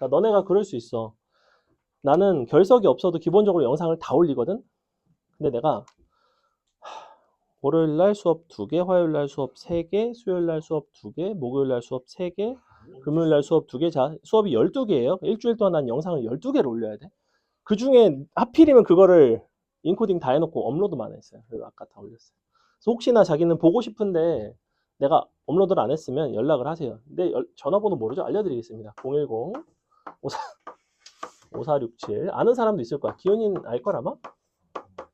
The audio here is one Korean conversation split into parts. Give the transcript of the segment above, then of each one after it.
그러니까 너네가 그럴 수 있어. 나는 결석이 없어도 기본적으로 영상을 다 올리거든. 근데 내가 월요일날 수업 2개, 화요일날 수업 3개, 수요일날 수업 2개, 목요일날 수업 3개, 금요일날 수업 2개. 자, 수업이 12개예요. 일주일 동안 난 영상을 12개를 올려야 돼. 그 중에 하필이면 그거를 인코딩 다 해놓고 업로드만 했어요. 그래서 아까 다 올렸어요. 그래서 혹시나 자기는 보고 싶은데 내가 업로드를 안 했으면 연락을 하세요. 근데 전화번호 모르죠? 알려드리겠습니다. 010 5467. 아는 사람도 있을 거야. 기훈이는 알걸 아마?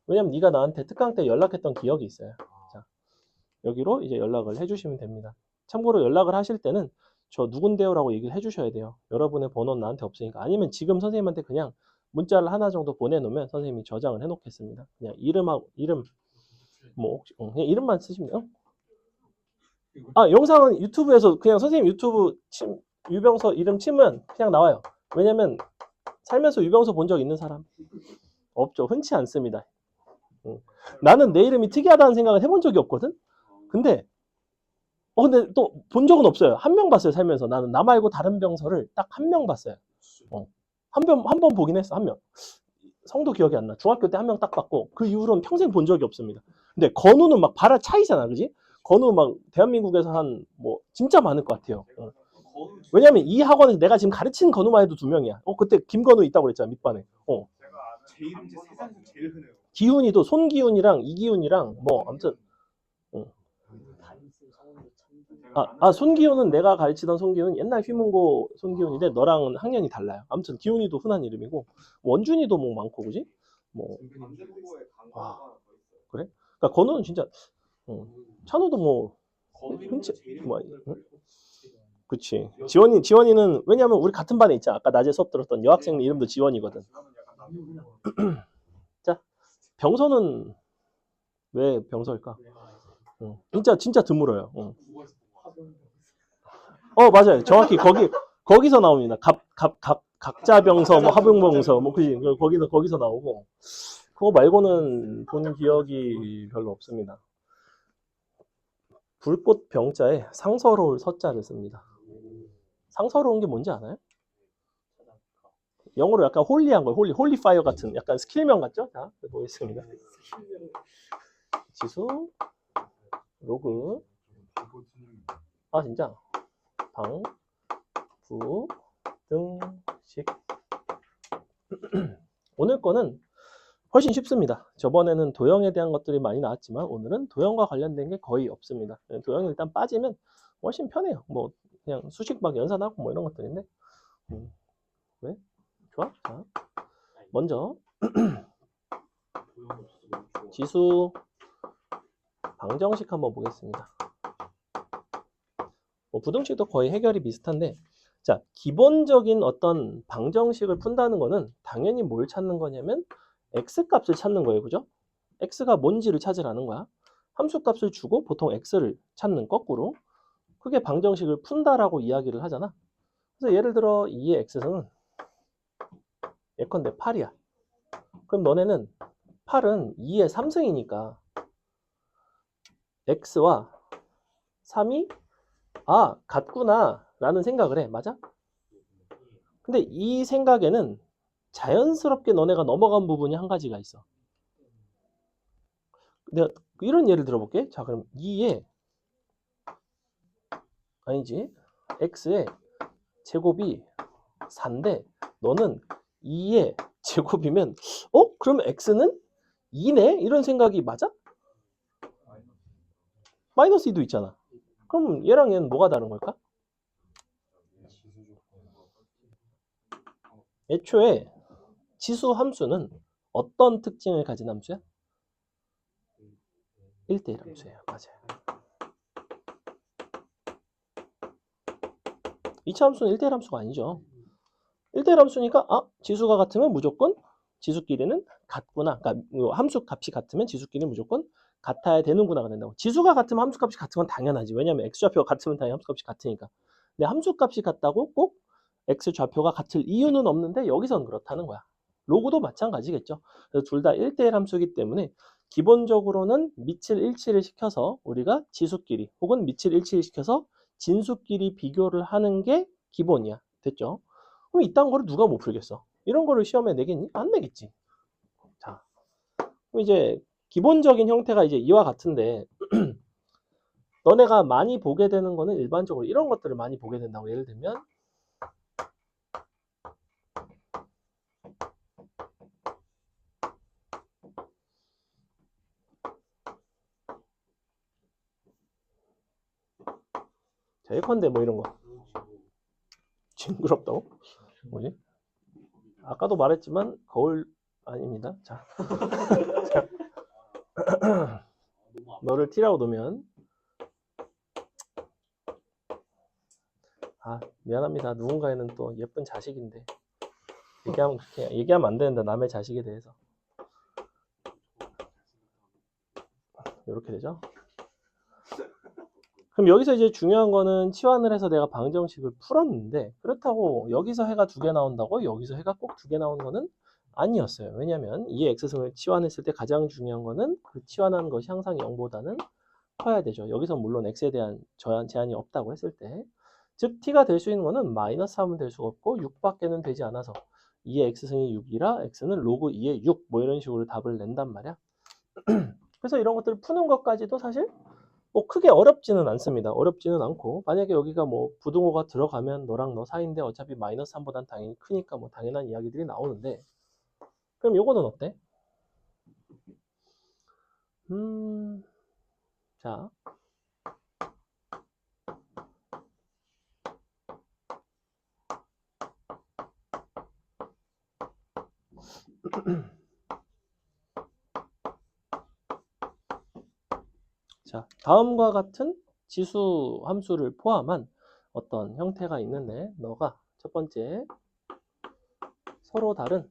왜냐면 네가 나한테 특강 때 연락했던 기억이 있어요. 자, 여기로 이제 연락을 해주시면 됩니다. 참고로 연락을 하실 때는 저 누군데요라고 얘기를 해주셔야 돼요. 여러분의 번호는 나한테 없으니까. 아니면 지금 선생님한테 그냥 문자를 하나 정도 보내놓으면 선생님이 저장을 해놓겠습니다. 그냥 이름하고 이름 뭐 그냥 이름만 쓰시면 돼요. 아, 영상은 유튜브에서 그냥 선생님 유튜브 유병서 이름 치면 그냥 나와요. 왜냐면 살면서 유병서 본 적 있는 사람 없죠. 흔치 않습니다. 나는 내 이름이 특이하다는 생각을 해본 적이 없거든. 근데 근데 또 본 적은 없어요. 한 명 봤어요. 살면서. 나는 나 말고 다른 병서를 딱 한 명 봤어요. 한 번 보긴 했어. 한 명. 성도 기억이 안 나. 중학교 때 한 명 딱 봤고 그 이후로는 평생 본 적이 없습니다. 근데 건우는 막 바라 차이잖아, 그지? 건우 막 대한민국에서 한 뭐 진짜 많을 것 같아요. 왜냐면 이 학원에서 내가 지금 가르친 건우만 해도 2명이야. 그때 김건우 있다고 그랬잖아, 밑반에. 제 이름 세상에서 제일 흔해요. 기훈이도 손기훈이랑 이기훈이랑 뭐 아무튼 손기훈은 내가 가르치던 손기훈 옛날 휘문고 손기훈인데 너랑은 학년이 달라요. 아무튼 기훈이도 흔한 이름이고 원준이도 뭐 많고 그지? 뭐 그래? 그러니까 건우는 진짜 찬우도 뭐 흔치 뭐 그치. 지원이는 왜냐면 우리 같은 반에 있잖아. 아까 낮에 수업 들었던 여학생 이름도 지원이거든. 자, 병서는 왜 병서일까? 진짜 드물어요. 맞아요. 정확히 거기서 나옵니다. 각자 병서, 뭐 합병병서, 뭐 그지. 거기서 나오고 그거 말고는 본 기억이 별로 없습니다. 불꽃 병자에 상서로울 서자를 씁니다. 상서로운 게 뭔지 아나요? 영어로 약간 홀리한 거예요. 홀리파이어 같은 약간 스킬명 같죠? 자, 보겠습니다. 지수, 로그, 진짜 방, 부, 등식. 오늘 거는 훨씬 쉽습니다. 저번에는 도형에 대한 것들이 많이 나왔지만 오늘은 도형과 관련된 게 거의 없습니다. 도형이 일단 빠지면 훨씬 편해요. 뭐 그냥 수식 막 연산하고 뭐 이런 것들인데 왜? 좋아? 자, 먼저 지수 방정식 한번 보겠습니다. 부등식도 거의 해결이 비슷한데 자, 기본적인 어떤 방정식을 푼다는 거는 당연히 뭘 찾는 거냐면 x값을 찾는 거예요. 그죠? x가 뭔지를 찾으라는 거야. 함수값을 주고 보통 x를 찾는 거꾸로 그게 방정식을 푼다라고 이야기를 하잖아. 그래서 예를 들어 2의 x는 예컨대 8이야. 그럼 너네는 8은 2의 3승이니까 x와 3이 같구나 라는 생각을 해. 맞아? 근데 이 생각에는 자연스럽게 너네가 넘어간 부분이 한 가지가 있어. 내가 이런 예를 들어볼게. 자, 그럼 2의 아니지 x의 제곱이 4인데 너는 2의 제곱이면 그럼 x는 2네? 이런 생각이 맞아? 마이너스 2도 있잖아. 그럼 얘랑 얘는 뭐가 다른 걸까? 애초에 지수 함수는 어떤 특징을 가진 함수야? 1대1 함수예요. 맞아요. 2차 함수는 1대1 함수가 아니죠. 1대1 함수니까 지수가 같으면 무조건 지수끼리는 같구나. 그러니까 함수 값이 같으면 지수끼리는 무조건 같아야 되는구나가 된다고. 지수가 같으면 함수 값이 같은 건 당연하지. 왜냐면 x좌표가 같으면 당연히 함수 값이 같으니까. 근데 함수 값이 같다고 꼭 x좌표가 같을 이유는 없는데 여기선 그렇다는 거야. 로그도 마찬가지겠죠. 그래서 둘 다 1대1 함수이기 때문에 기본적으로는 밑을 일치를 시켜서 우리가 지수끼리 혹은 밑을 일치를 시켜서 진수끼리 비교를 하는 게 기본이야. 됐죠? 그럼 이딴 거를 누가 못 풀겠어? 이런 거를 시험에 내겠니? 안 내겠지. 자, 그럼 이제 기본적인 형태가 이제 이와 같은데 너네가 많이 보게 되는 거는 일반적으로 이런 것들을 많이 보게 된다고. 예를 들면 자, 예컨대 뭐 이런 거. 징그럽다고? 뭐지? 아까도 말했지만 거울 아닙니다. 자, 너를 T라고 놓으면 미안합니다. 누군가에는 또 예쁜 자식인데 얘기하면 안 되는데 남의 자식에 대해서 이렇게 되죠. 그럼 여기서 이제 중요한 거는 치환을 해서 내가 방정식을 풀었는데 그렇다고 여기서 해가 2개 나온다고 여기서 해가 꼭 2개 나오는 거는 아니었어요. 왜냐면 이 x승을 치환했을 때 가장 중요한 거는 그 치환하는 것이 항상 0보다는 커야 되죠. 여기서 물론 x에 대한 제한이 없다고 했을 때 즉 t가 될 수 있는 거는 마이너스 3은 될 수가 없고 6밖에는 되지 않아서 2의 x승이 6이라 x는 로그 2의 6 뭐 이런 식으로 답을 낸단 말이야. 그래서 이런 것들을 푸는 것까지도 사실 뭐 크게 어렵지는 않습니다. 어렵지는 않고 만약에 여기가 뭐 부등호가 들어가면 너랑 너 사이인데 어차피 마이너스 3보단 당연히 크니까 뭐 당연한 이야기들이 나오는데 그럼 요거는 어때? 자 자, 다음과 같은 지수 함수를 포함한 어떤 형태가 있는데 너가 첫 번째 서로 다른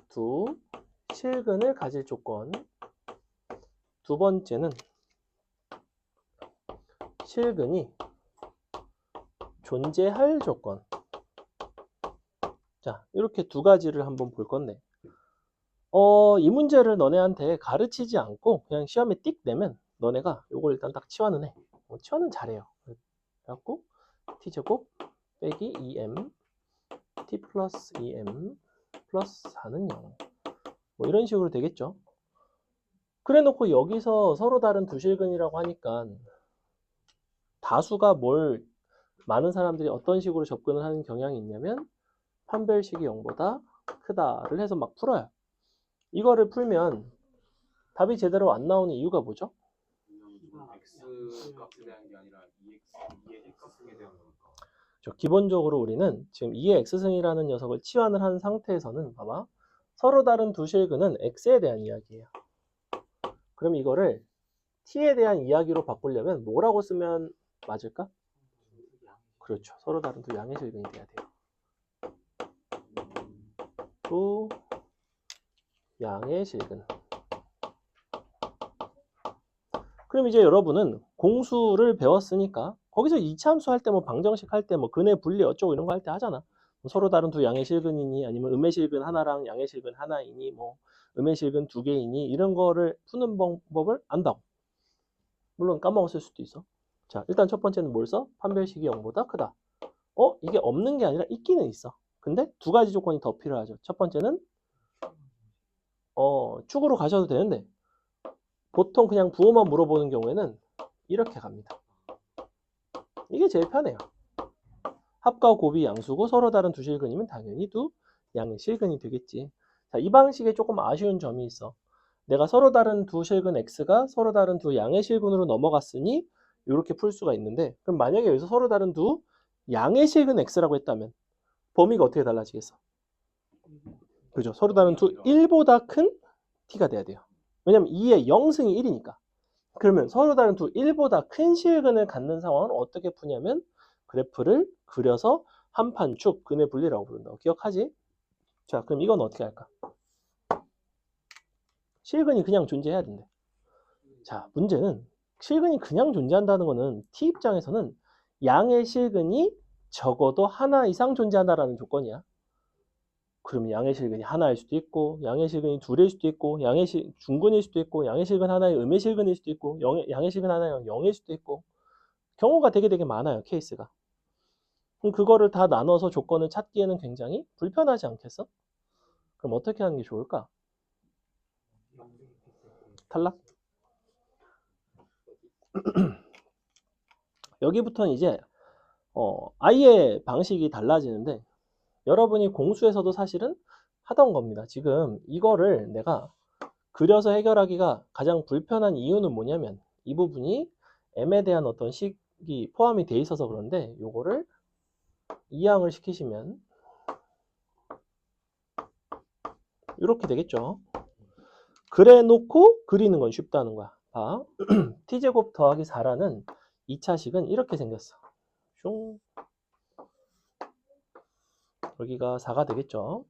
두 실근을 가질 조건, 두 번째는 실근이 존재할 조건. 자, 이렇게 두 가지를 한번 볼 건데 이 문제를 너네한테 가르치지 않고 그냥 시험에 띡 내면 너네가 요걸 일단 딱 치환은 해. 치환은 잘해요. 그래갖고 t제곱 빼기 2m t 플러스 2m 플러스 4는 0. 뭐 이런 식으로 되겠죠. 그래 놓고 여기서 서로 다른 두 실근이라고 하니까 다수가 많은 사람들이 어떤 식으로 접근을 하는 경향이 있냐면 판별식이 0보다 크다를 해서 막 풀어요. 이거를 풀면 답이 제대로 안 나오는 이유가 뭐죠? x 값에 대한 게 아니라 2의 x승에 대한 거니까. 기본적으로 우리는 지금 2의 x승이라는 녀석을 치환을 한 상태에서는 봐봐. 서로 다른 두 실근은 x에 대한 이야기예요. 그럼 이거를 t에 대한 이야기로 바꾸려면 뭐라고 쓰면 맞을까? 그렇죠. 서로 다른 두 양의 실근이 돼야 돼요. 두 양의 실근. 그럼 이제 여러분은 공수를 배웠으니까 거기서 이차함수 할 때 뭐 방정식 할 때 뭐 근의 분리 어쩌고 이런 거 할 때 하잖아. 뭐 서로 다른 두 양의 실근이니 아니면 음의 실근 하나랑 양의 실근 하나이니 뭐 음의 실근 2개이니 이런 거를 푸는 방법을 안다고. 물론 까먹었을 수도 있어. 자, 일단 첫 번째는 뭘 써? 판별식이 0보다 크다. 이게 없는 게 아니라 있기는 있어. 근데 두 가지 조건이 더 필요하죠. 첫 번째는 축으로 가셔도 되는데 보통 그냥 부호만 물어보는 경우에는 이렇게 갑니다. 이게 제일 편해요. 합과 곱이 양수고 서로 다른 두 실근이면 당연히 두 양의 실근이 되겠지. 자, 이 방식에 조금 아쉬운 점이 있어. 내가 서로 다른 두 실근 x가 서로 다른 두 양의 실근으로 넘어갔으니 이렇게 풀 수가 있는데 그럼 만약에 여기서 서로 다른 두 양의 실근 x라고 했다면 범위가 어떻게 달라지겠어? 그죠? 서로 다른 두 1보다 큰 t가 돼야 돼요. 왜냐면 2의 0승이 1이니까. 그러면 서로 다른 두 1보다 큰 실근을 갖는 상황은 어떻게 푸냐면 그래프를 그려서 한판 축 근의 분리라고 부른다고. 기억하지? 자, 그럼 이건 어떻게 할까? 실근이 그냥 존재해야 된대. 자, 문제는 실근이 그냥 존재한다는 거는 t 입장에서는 양의 실근이 적어도 하나 이상 존재한다라는 조건이야. 그러면 양의 실근이 하나일 수도 있고 양의 실근이 둘일 수도 있고 중근일 수도 있고 양의 실근 하나의 음의 실근일 수도 있고 양의 실근 하나의 0일 수도 있고 경우가 되게 많아요. 케이스가. 그럼 그거를 다 나눠서 조건을 찾기에는 굉장히 불편하지 않겠어? 그럼 어떻게 하는 게 좋을까? 탈락? 여기부터는 이제 아예 방식이 달라지는데 여러분이 공수에서도 사실은 하던 겁니다. 지금 이거를 내가 그려서 해결하기가 가장 불편한 이유는 뭐냐면 이 부분이 m에 대한 어떤 식이 포함이 돼 있어서 그런데 요거를 이항을 시키시면 이렇게 되겠죠. 그래 놓고 그리는 건 쉽다는 거야. 봐. t제곱 더하기 4라는 2차식은 이렇게 생겼어. 슝. 여기가 4가 되겠죠.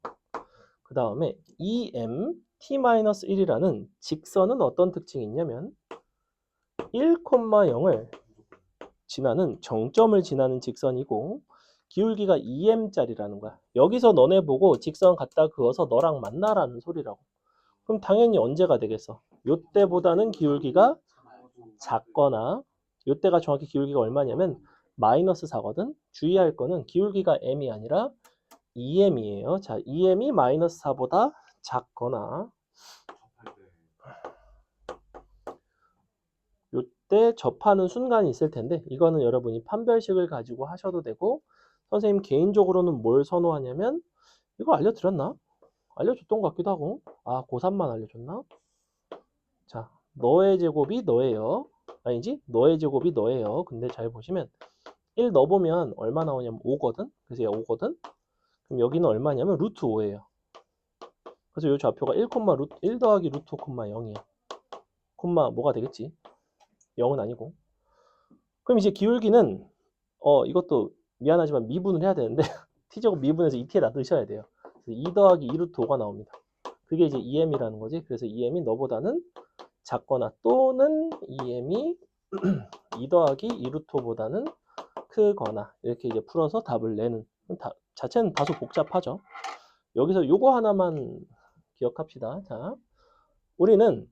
그 다음에 2m t-1이라는 직선은 어떤 특징이 있냐면 1,0을 지나는 정점을 지나는 직선이고 기울기가 2m짜리라는 거야. 여기서 너네 보고 직선 갖다 그어서 너랑 만나라는 소리라고. 그럼 당연히 언제가 되겠어? 요때보다는 기울기가 작거나 요때가 정확히 기울기가 얼마냐면 마이너스 4거든. 주의할 거는 기울기가 m이 아니라 2m이에요. 자, 2m이 마이너스 4보다 작거나 요때 접하는 순간이 있을 텐데 이거는 여러분이 판별식을 가지고 하셔도 되고 선생님 개인적으로는 뭘 선호하냐면 이거 알려드렸나? 알려줬던 것 같기도 하고 고3만 알려줬나? 자, 너의 제곱이 너예요. 아니지? 너의 제곱이 너예요. 근데 잘 보시면 1 넣어보면 얼마 나오냐면 5거든? 그래서 얘 5거든? 그럼 여기는 얼마냐면 루트 5예요. 그래서 이 좌표가 1 더하기 루트 5, 0이야. 콤마 뭐가 되겠지? 0은 아니고. 그럼 이제 기울기는 이것도 미안하지만 미분을 해야 되는데 t제곱 미분해서 2t에 놔두셔야 돼요. 그래서 2 더하기 2 루트 5가 나옵니다. 그게 이제 2m이라는 거지. 그래서 2m이 너보다는 작거나 또는 2m이 2 더하기 2 루트 5보다는 크거나 이렇게 이제 풀어서 답을 내는 자체는 다소 복잡하죠. 여기서 요거 하나만 기억합시다. 자, 우리는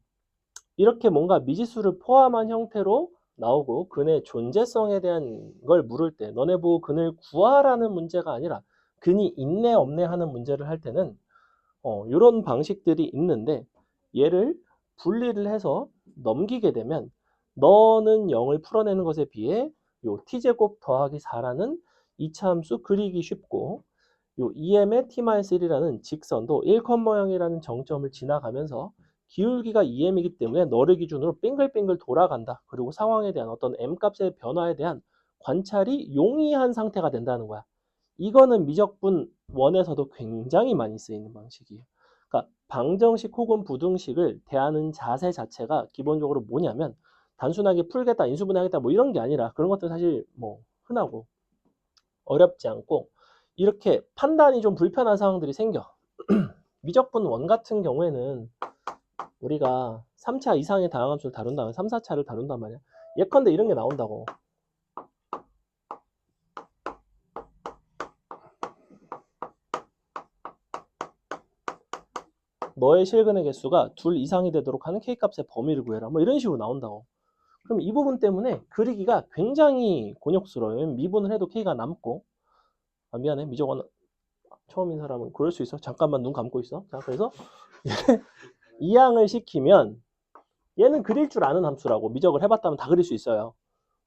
이렇게 뭔가 미지수를 포함한 형태로 나오고 근의 존재성에 대한 걸 물을 때 너네 보고 근을 구하라는 문제가 아니라 근이 있네 없네 하는 문제를 할 때는 이런 방식들이 있는데 얘를 분리를 해서 넘기게 되면 너는 0을 풀어내는 것에 비해 요 t제곱 더하기 4라는 이차함수 그리기 쉽고 요 2m의 t-1이라는 직선도 1,0이라는 정점을 지나가면서 기울기가 2m이기 때문에 너를 기준으로 빙글빙글 돌아간다. 그리고 상황에 대한 어떤 m값의 변화에 대한 관찰이 용이한 상태가 된다는 거야. 이거는 미적분 1에서도 굉장히 많이 쓰이는 방식이에요. 그러니까 방정식 혹은 부등식을 대하는 자세 자체가 기본적으로 뭐냐면 단순하게 풀겠다, 인수분해하겠다 뭐 이런 게 아니라 그런 것도 사실 뭐 흔하고 어렵지 않고 이렇게 판단이 좀 불편한 상황들이 생겨. 미적분 1 같은 경우에는 우리가 3차 이상의 다항함수를 다룬다면 3, 4차를 다룬단 말이야. 예컨대 이런 게 나온다고. 너의 실근의 개수가 둘 이상이 되도록 하는 K값의 범위를 구해라. 뭐 이런 식으로 나온다고. 그럼 이 부분 때문에 그리기가 굉장히 곤욕스러워요. 미분을 해도 K가 남고. 미안해. 미적원 처음인 사람은 그럴 수 있어. 잠깐만 눈 감고 있어. 자, 그래서 이항을 시키면 얘는 그릴 줄 아는 함수라고 미적을 해봤다면 다 그릴 수 있어요.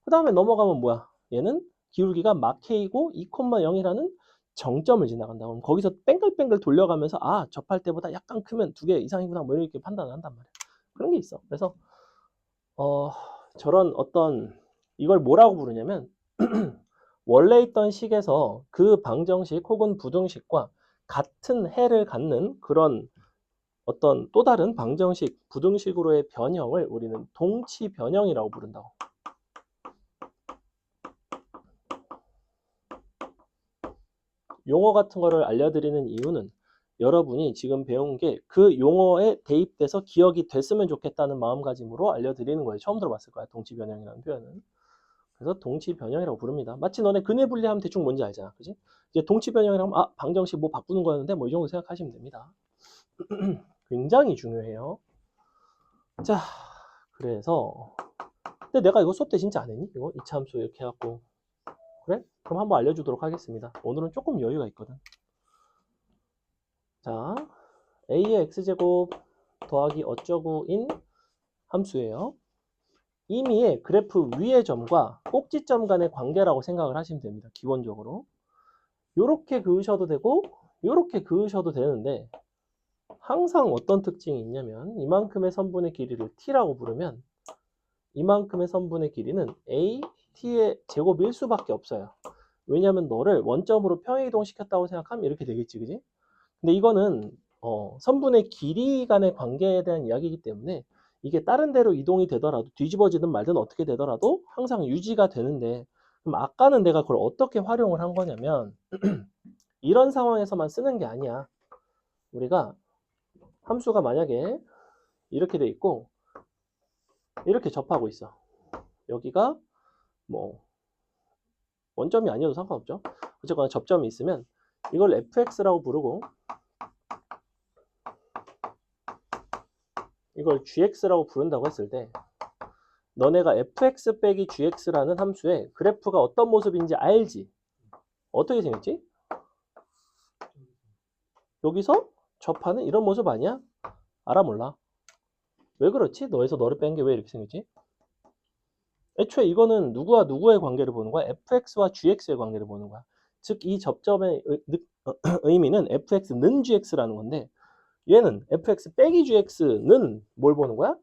그 다음에 넘어가면 뭐야? 얘는 기울기가 막 K이고 2,0이라는 정점을 지나간다. 그럼 거기서 뺑글뺑글 돌려가면서 접할 때보다 약간 크면 2개 이상이구나 뭐 이렇게 판단을 한단 말이야. 그런 게 있어. 그래서 저런 어떤 이걸 뭐라고 부르냐면 원래 있던 식에서 그 방정식 혹은 부등식과 같은 해를 갖는 그런 어떤 또 다른 방정식, 부등식으로의 변형을 우리는 동치 변형이라고 부른다고. 용어 같은 거를 알려드리는 이유는 여러분이 지금 배운 게 그 용어에 대입돼서 기억이 됐으면 좋겠다는 마음가짐으로 알려드리는 거예요. 처음 들어봤을 거야. 동치 변형이라는 표현은. 그래서 동치 변형이라고 부릅니다. 마치 너네 근해 분리하면 대충 뭔지 알잖아. 그지? 이제 동치 변형이라고 하면 방정식 뭐 바꾸는 거였는데 뭐 이 정도 생각하시면 됩니다. 굉장히 중요해요. 자, 그래서 근데 내가 이거 수업 때 진짜 안 했니? 이거 이차함수 이렇게 해갖고 그래? 그럼 한번 알려주도록 하겠습니다. 오늘은 조금 여유가 있거든. 자, a의 x제곱 더하기 어쩌구인 함수예요. 임의의 그래프 위의 점과 꼭지점 간의 관계라고 생각을 하시면 됩니다. 기본적으로. 요렇게 그으셔도 되고 요렇게 그으셔도 되는데 항상 어떤 특징이 있냐면 이만큼의 선분의 길이를 t라고 부르면 이만큼의 선분의 길이는 a, t의 제곱일 수밖에 없어요. 왜냐하면 너를 원점으로 평행이동 시켰다고 생각하면 이렇게 되겠지, 그지? 근데 이거는 선분의 길이 간의 관계에 대한 이야기이기 때문에 이게 다른 데로 이동이 되더라도 뒤집어지든 말든 어떻게 되더라도 항상 유지가 되는데, 그럼 아까는 내가 그걸 어떻게 활용을 한 거냐면 이런 상황에서만 쓰는 게 아니야. 우리가 함수가 만약에 이렇게 돼 있고 이렇게 접하고 있어. 여기가 뭐 원점이 아니어도 상관없죠. 어쨌거나 접점이 있으면 이걸 fx라고 부르고 이걸 gx라고 부른다고 했을 때 너네가 fx 빼기 gx라는 함수의 그래프가 어떤 모습인지 알지? 어떻게 생겼지? 여기서 접하는 이런 모습 아니야? 알아 몰라? 왜 그렇지? 너에서 너를 뺀 게 왜 이렇게 생겼지? 애초에 이거는 누구와 누구의 관계를 보는 거야? fx와 gx의 관계를 보는 거야. 즉 이 접점의 의미는 fx는 gx라는 건데 얘는 fx 빼기 gx는 뭘 보는 거야?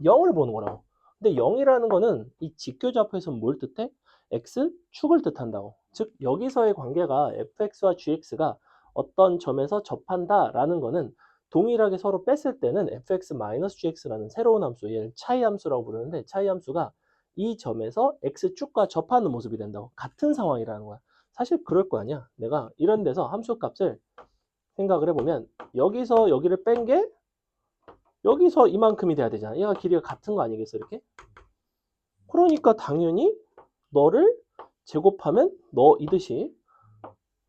0을 보는 거라고. 근데 0이라는 거는 이 직교좌표에서 뭘 뜻해? x축을 뜻한다고. 즉 여기서의 관계가 fx와 gx가 어떤 점에서 접한다라는 거는 동일하게 서로 뺐을 때는 fx-gx라는 새로운 함수, 얘를 차이 함수라고 부르는데 차이 함수가 이 점에서 x축과 접하는 모습이 된다고. 같은 상황이라는 거야. 사실 그럴 거 아니야. 내가 이런 데서 함수 값을 생각을 해보면 여기서 여기를 뺀 게 여기서 이만큼이 돼야 되잖아. 얘가 길이가 같은 거 아니겠어, 이렇게? 그러니까 당연히 너를 제곱하면 너이듯이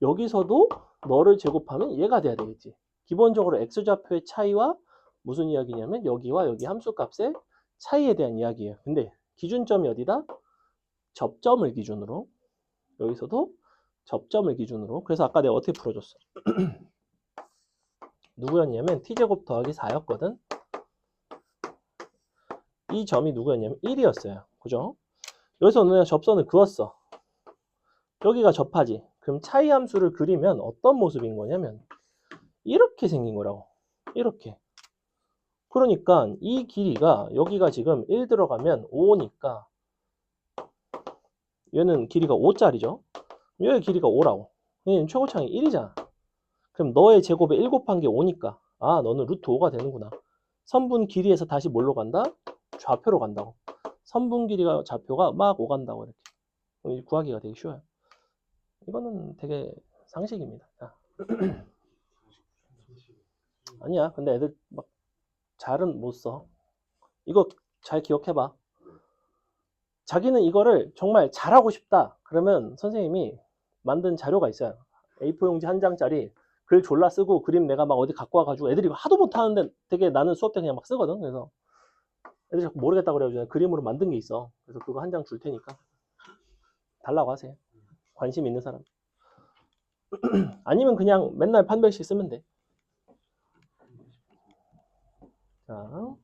여기서도 너를 제곱하면 얘가 돼야 되겠지. 기본적으로 x좌표의 차이와 무슨 이야기냐면 여기와 여기 함수값의 차이에 대한 이야기예요. 근데 기준점이 어디다? 접점을 기준으로. 여기서도 접점을 기준으로. 그래서 아까 내가 어떻게 풀어줬어? 누구였냐면 t제곱 더하기 4였거든. 이 점이 누구였냐면 1이었어요. 그죠? 여기서 내가 접선을 그었어. 여기가 접하지. 그럼 차이 함수를 그리면 어떤 모습인 거냐면 이렇게 생긴 거라고. 이렇게. 그러니까 이 길이가 여기가 지금 1 들어가면 5니까 얘는 길이가 5짜리죠. 얘의 길이가 5라고. 얘는 최고차이 1이잖아. 그럼 너의 제곱에 1 곱한 게 5니까 아 너는 루트 5가 되는구나. 선분 길이에서 다시 뭘로 간다? 좌표로 간다고. 선분 길이가 좌표가 막 오간다고 이렇게. 구하기가 되게 쉬워요. 이거는 되게 상식입니다. 아니야. 근데 애들 막 잘은 못 써. 이거 잘 기억해봐. 자기는 이거를 정말 잘하고 싶다. 그러면 선생님이 만든 자료가 있어요. A4 용지 한 장짜리 글 졸라 쓰고 그림 내가 막 어디 갖고 와가지고 애들이 하도 못하는데 되게 나는 수업 때 그냥 막 쓰거든. 그래서 애들이 자꾸 모르겠다 그래가지고 그림으로 만든 게 있어. 그래서 그거 한 장 줄 테니까 달라고 하세요. 관심 있는 사람. 아니면 그냥 맨날 판별식 쓰면 돼. 자,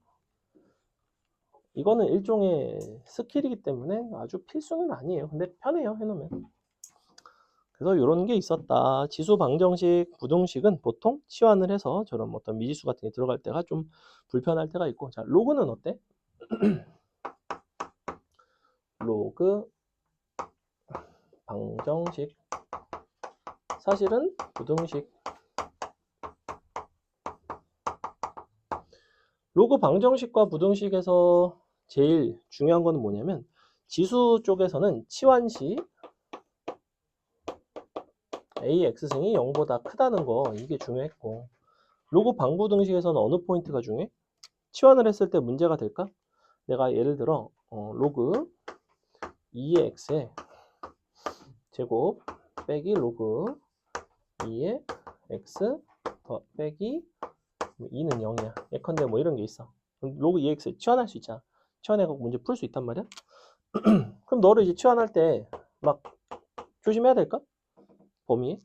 이거는 일종의 스킬이기 때문에 아주 필수는 아니에요. 근데 편해요, 해놓으면. 그래서 이런 게 있었다. 지수 방정식, 부등식은 보통 치환을 해서 저런 어떤 미지수 같은 게 들어갈 때가 좀 불편할 때가 있고. 자, 로그는 어때? 로그 방정식. 사실은 부등식. 로그 방정식과 부등식에서 제일 중요한 거는 뭐냐면 지수 쪽에서는 치환시 AX승이 0보다 크다는 거 이게 중요했고 로그 방부등식에서는 어느 포인트가 중요해? 치환을 했을 때 문제가 될까? 내가 예를 들어 로그 2의 x의 제곱 빼기 로그 2의 x 더 빼기 2는 0이야. 예컨대 뭐 이런 게 있어. 로그 2x 치환할 수 있잖아. 치환해갖고 문제 풀 수 있단 말이야. 그럼 너를 이제 치환할 때 막 조심해야 될까? 범위에?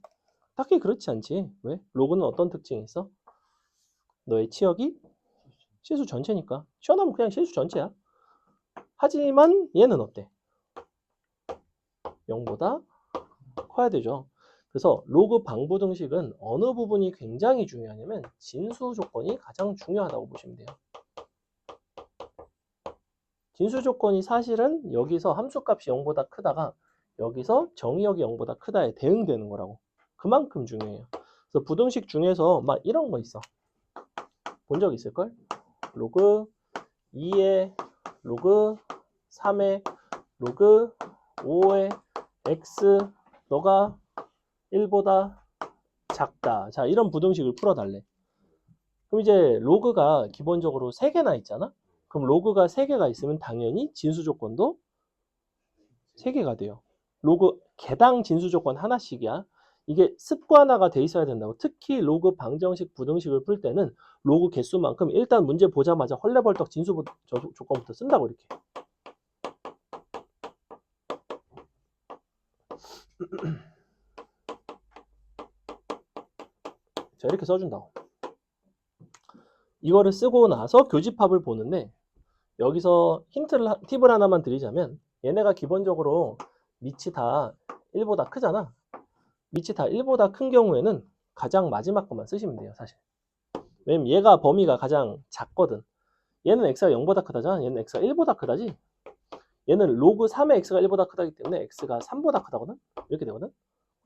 딱히 그렇지 않지. 왜? 로그는 어떤 특징이 있어? 너의 치역이 실수 전체니까. 시원하면 그냥 실수 전체야. 하지만 얘는 어때? 0보다 커야 되죠. 그래서 로그 방부등식은 어느 부분이 굉장히 중요하냐면 진수 조건이 가장 중요하다고 보시면 돼요. 진수 조건이 사실은 여기서 함수값이 0보다 크다가 여기서 정의역이 0보다 크다에 대응되는 거라고. 그만큼 중요해요. 그래서 부등식 중에서 막 이런 거 있어. 본 적 있을걸? 로그 2에 로그 3에 로그 5에 x 너가 1보다 작다. 자, 이런 부등식을 풀어달래. 그럼 이제 로그가 기본적으로 3개나 있잖아? 그럼 로그가 3개가 있으면 당연히 진수 조건도 3개가 돼요. 로그 개당 진수 조건 하나씩이야. 이게 습관화가 돼 있어야 된다고. 특히 로그 방정식 부등식을 풀 때는 로그 개수만큼 일단 문제 보자마자 헐레벌떡 진수 조건부터 쓴다고 이렇게. 자, 이렇게 써준다고. 이거를 쓰고 나서 교집합을 보는데 여기서 팁을 하나만 드리자면 얘네가 기본적으로 밑이 다 1보다 크잖아. 밑이 다 1보다 큰 경우에는 가장 마지막 것만 쓰시면 돼요, 사실. 왜냐면 얘가 범위가 가장 작거든. 얘는 x가 0보다 크다잖아. 얘는 x가 1보다 크다지. 얘는 로그 3의 x가 1보다 크다기 때문에 x가 3보다 크다거든. 이렇게 되거든.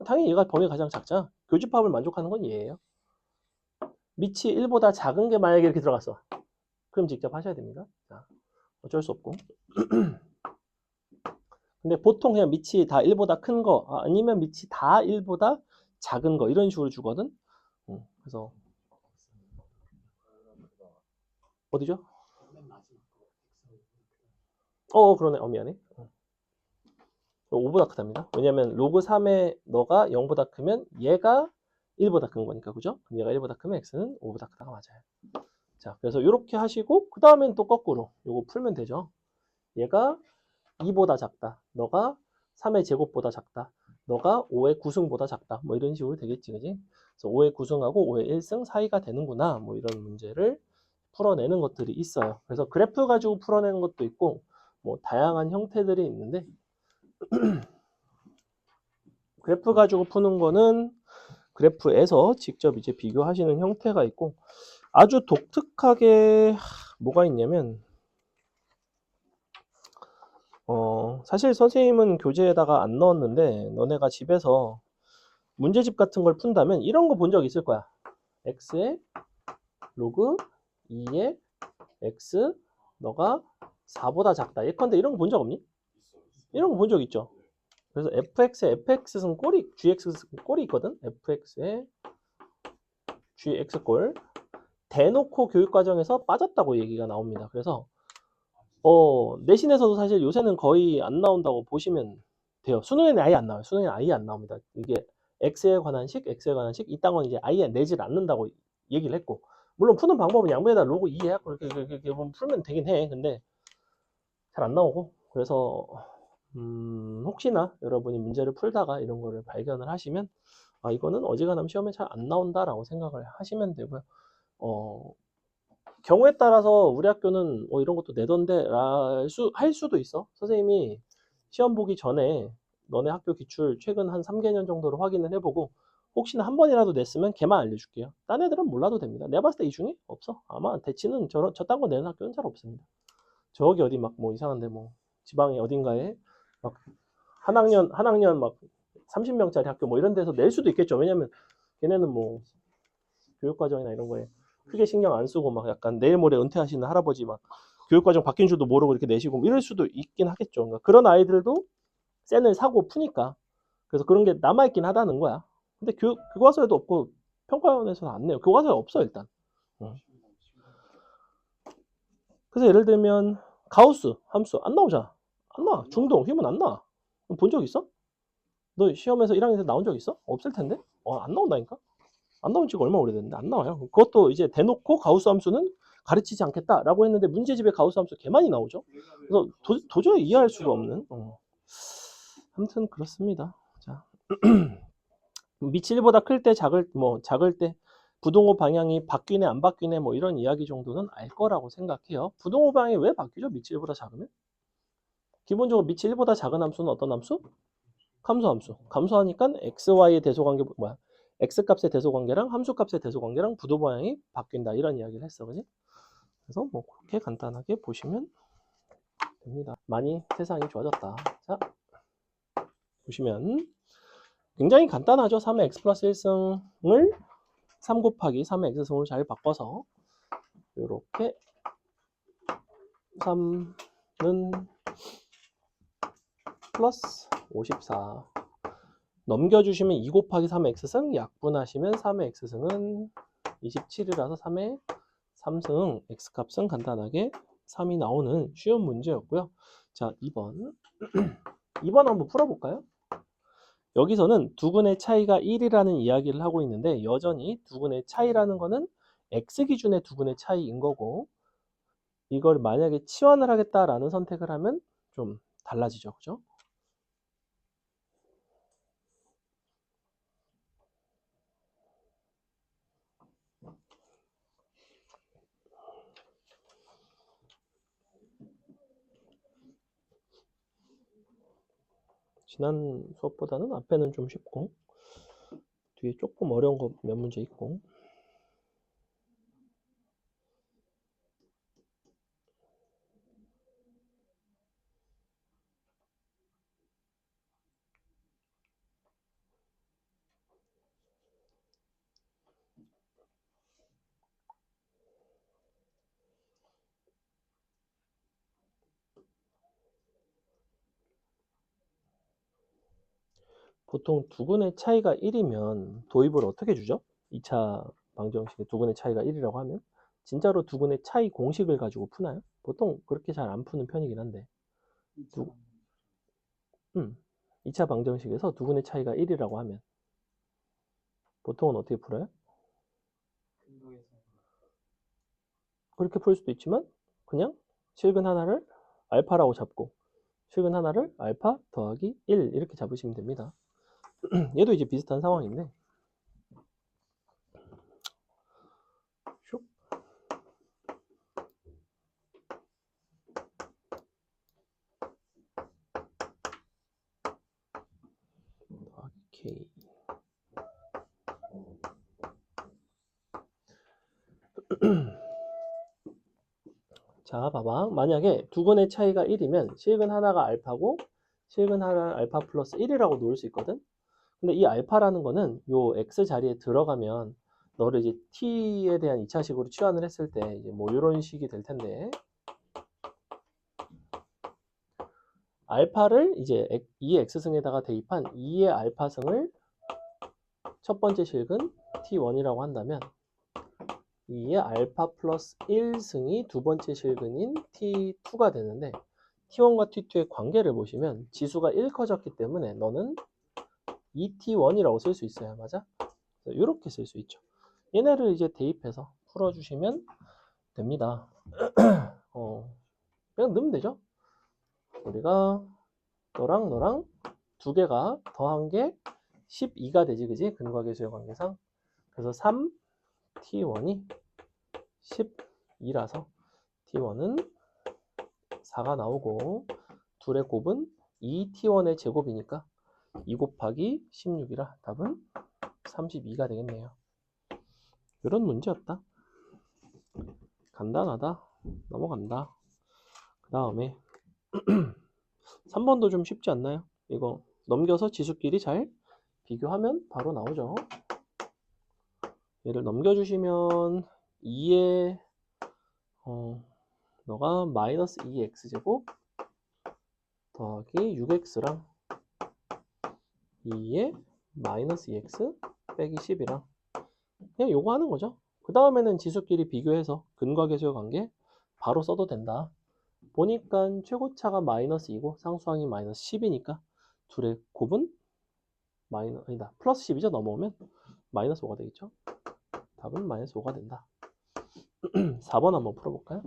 당연히 얘가 범위가 가장 작잖아. 교집합을 만족하는 건 얘예요. 밑이 1보다 작은 게 만약에 이렇게 들어갔어. 그럼 직접 하셔야 됩니다. 자, 어쩔 수 없고. 근데 보통 그냥 밑이 다 1보다 큰 거, 아니면 밑이 다 1보다 작은 거, 이런 식으로 주거든. 그래서, 어디죠? 그러네. 미안해. 5보다 크답니다. 왜냐면 로그 3에 너가 0보다 크면 얘가 1보다 큰 거니까, 그죠? 그럼 얘가 1보다 크면 x는 5보다 크다가 맞아요. 자, 그래서 이렇게 하시고, 그 다음엔 또 거꾸로 요거 풀면 되죠. 얘가 2보다 작다. 너가 3의 제곱보다 작다. 너가 5의 9승보다 작다. 뭐 이런 식으로 되겠지, 그지? 그래서 5의 9승하고 5의 1승 사이가 되는구나. 뭐 이런 문제를 풀어내는 것들이 있어요. 그래서 그래프 가지고 풀어내는 것도 있고, 뭐 다양한 형태들이 있는데, 그래프 가지고 푸는 거는 그래프에서 직접 이제 비교하시는 형태가 있고, 아주 독특하게 뭐가 있냐면, 사실 선생님은 교재에다가 안 넣었는데 너네가 집에서 문제집 같은 걸 푼다면 이런 거 본 적 있을 거야. x의 로그 2의 x 너가 4보다 작다. 예컨대 이런 거 본 적 없니? 이런 거 본 적 있죠. 그래서 fx의 fx는 꼴이 gx는 꼴이 있거든. fx의 gx꼴 대놓고 교육과정에서 빠졌다고 얘기가 나옵니다. 그래서 내신에서도 사실 요새는 거의 안 나온다고 보시면 돼요. 수능에는 아예 안 나와요. 수능에는 아예 안 나옵니다. 이게 x에 관한 식, x에 관한 식, 이딴 이제 아예 내질 않는다고 얘기를 했고, 물론 푸는 방법은 양변에다 로그 2 해갖고 이렇게 풀면 되긴 해. 근데 잘 안 나오고, 그래서 혹시나 여러분이 문제를 풀다가 이런 거를 발견을 하시면 이거는 어지간하면 시험에 잘 안 나온다라고 생각을 하시면 되고요. 경우에 따라서 우리 학교는 이런 것도 내던데 할 수도 있어. 선생님이 시험 보기 전에 너네 학교 기출 최근 한 3개년 정도로 확인을 해보고 혹시나 한 번이라도 냈으면 걔만 알려줄게요. 딴 애들은 몰라도 됩니다. 내가 봤을 때 이 중에 없어. 아마 대치는 저딴 거 내는 학교는 잘 없습니다. 저기 어디 막 뭐 이상한데 뭐 지방에 어딘가에 막 한 학년 막 30명짜리 학교 뭐 이런 데서 낼 수도 있겠죠. 왜냐면 걔네는 뭐 교육과정이나 이런 거에 크게 신경 안 쓰고 막 약간 내일 모레 은퇴하시는 할아버지 막 교육과정 바뀐 줄도 모르고 이렇게 내시고 뭐 이럴 수도 있긴 하겠죠. 그러니까 그런 아이들도 센을 사고 푸니까 그래서 그런 게 남아있긴 하다는 거야. 근데 교과서에도 없고 평가원에서는 안 내요. 교과서에 없어 일단. 그래서 예를 들면 가우스 함수 안 나오잖아. 안 나와. 중동 힘은 안 나와. 본 적 있어? 너 시험에서 1학년에서 나온 적 있어? 없을 텐데? 안 나온다니까? 안 나온 지가 얼마 오래됐는데 안 나와요. 그것도 이제 대놓고 가우스 함수는 가르치지 않겠다라고 했는데 문제집에 가우스 함수 개 많이 나오죠. 그래서 도저히 이해할 수가 없는. 아무튼 그렇습니다. 자. 밑이 1보다 클 때 작을 때 부동호 방향이 바뀌네 안 바뀌네 뭐 이런 이야기 정도는 알 거라고 생각해요. 부동호 방향이 왜 바뀌죠? 밑이 1보다 작으면? 기본적으로 밑이 1보다 작은 함수는 어떤 함수? 함수. 감소하니까 xy의 대소관계 뭐야? x값의 대소관계랑 함수값의 대소관계랑 부도 방향이 바뀐다 이런 이야기를 했어, 그지? 그래서 뭐 그렇게 간단하게 보시면 됩니다. 많이 세상이 좋아졌다. 자, 보시면 굉장히 간단하죠. 3의 x 플러스 1승을 3 곱하기 3의 x승으로 잘 바꿔서 이렇게 3는 플러스 54 넘겨주시면 2 곱하기 3의 x승 약분하시면 3의 x승은 27이라서 3의 3승 x값은 간단하게 3이 나오는 쉬운 문제였고요. 자, 2번 2번 한번 풀어볼까요? 여기서는 두근의 차이가 1이라는 이야기를 하고 있는데 여전히 두근의 차이라는 거는 x 기준의 두근의 차이인 거고 이걸 만약에 치환을 하겠다라는 선택을 하면 좀 달라지죠. 그죠? 지난 수업보다는 앞에는 좀 쉽고 뒤에 조금 어려운 거 몇 문제 있고 보통 두근의 차이가 1이면 도입을 어떻게 주죠? 2차 방정식에 두근의 차이가 1이라고 하면 진짜로 두근의 차이 공식을 가지고 푸나요? 보통 그렇게 잘 안 푸는 편이긴 한데 2차 방정식에서 두근의 차이가 1이라고 하면 보통은 어떻게 풀어요? 그렇게 풀 수도 있지만 그냥 실근 하나를 알파라고 잡고 실근 하나를 알파 더하기 1 이렇게 잡으시면 됩니다. 얘도 이제 비슷한 상황인데 슉 오케이. 자, 봐봐. 만약에 두근의 차이가 1이면 실근 하나가 알파고 실근 하나는 알파 플러스 1이라고 놓을 수 있거든. 근데 이 알파라는 거는 요 x 자리에 들어가면 너를 이제 t에 대한 2차식으로 치환을 했을 때 이제 뭐 이런 식이 될 텐데 알파를 이제 2의 x승에다가 대입한 2의 알파승을 첫 번째 실근 t1이라고 한다면 2의 알파 플러스 1승이 두 번째 실근인 t2가 되는데 t1과 t2의 관계를 보시면 지수가 1 커졌기 때문에 너는 2t1이라고 쓸 수 있어요. 맞아? 이렇게 쓸 수 있죠. 얘네를 이제 대입해서 풀어주시면 됩니다. 그냥 넣으면 되죠. 우리가 너랑 두 개가 더한 게 12가 되지, 그지? 근과계수의 관계상. 그래서 3t1이 12라서 t1은 4가 나오고 둘의 곱은 2t1의 제곱이니까 2 곱하기 16이라 답은 32가 되겠네요. 이런 문제였다. 간단하다. 넘어간다. 그 다음에 3번도 좀 쉽지 않나요? 이거 넘겨서 지수끼리 잘 비교하면 바로 나오죠. 얘를 넘겨주시면 2에 너가 마이너스 2x제곱 더하기 6x랑 2에 마이너스 2x 빼기 10이랑 그냥 요거 하는 거죠. 그 다음에는 지수끼리 비교해서 근과계수의 관계 바로 써도 된다. 보니까 최고차가 마이너스 2고 상수항이 마이너스 10이니까 둘의 곱은 아니다. 플러스 10이죠. 넘어오면 마이너스 5가 되겠죠. 답은 마이너스 5가 된다. 4번 한번 풀어볼까요?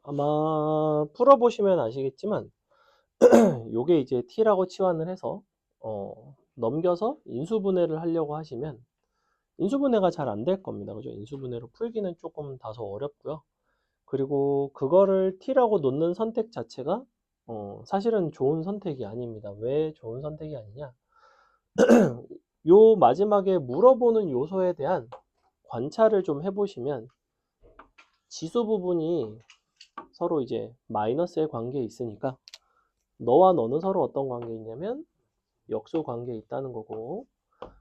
아마 풀어보시면 아시겠지만 요게 이제 t라고 치환을 해서 넘겨서 인수분해를 하려고 하시면 인수분해가 잘 안 될 겁니다. 그죠? 인수분해로 풀기는 조금 다소 어렵고요. 그리고 그거를 t라고 놓는 선택 자체가 사실은 좋은 선택이 아닙니다. 왜 좋은 선택이 아니냐? 요 마지막에 물어보는 요소에 대한 관찰을 좀 해보시면 지수 부분이 서로 이제 마이너스의 관계에 있으니까 너와 너는 서로 어떤 관계에 있냐면 역수 관계에 있다는 거고,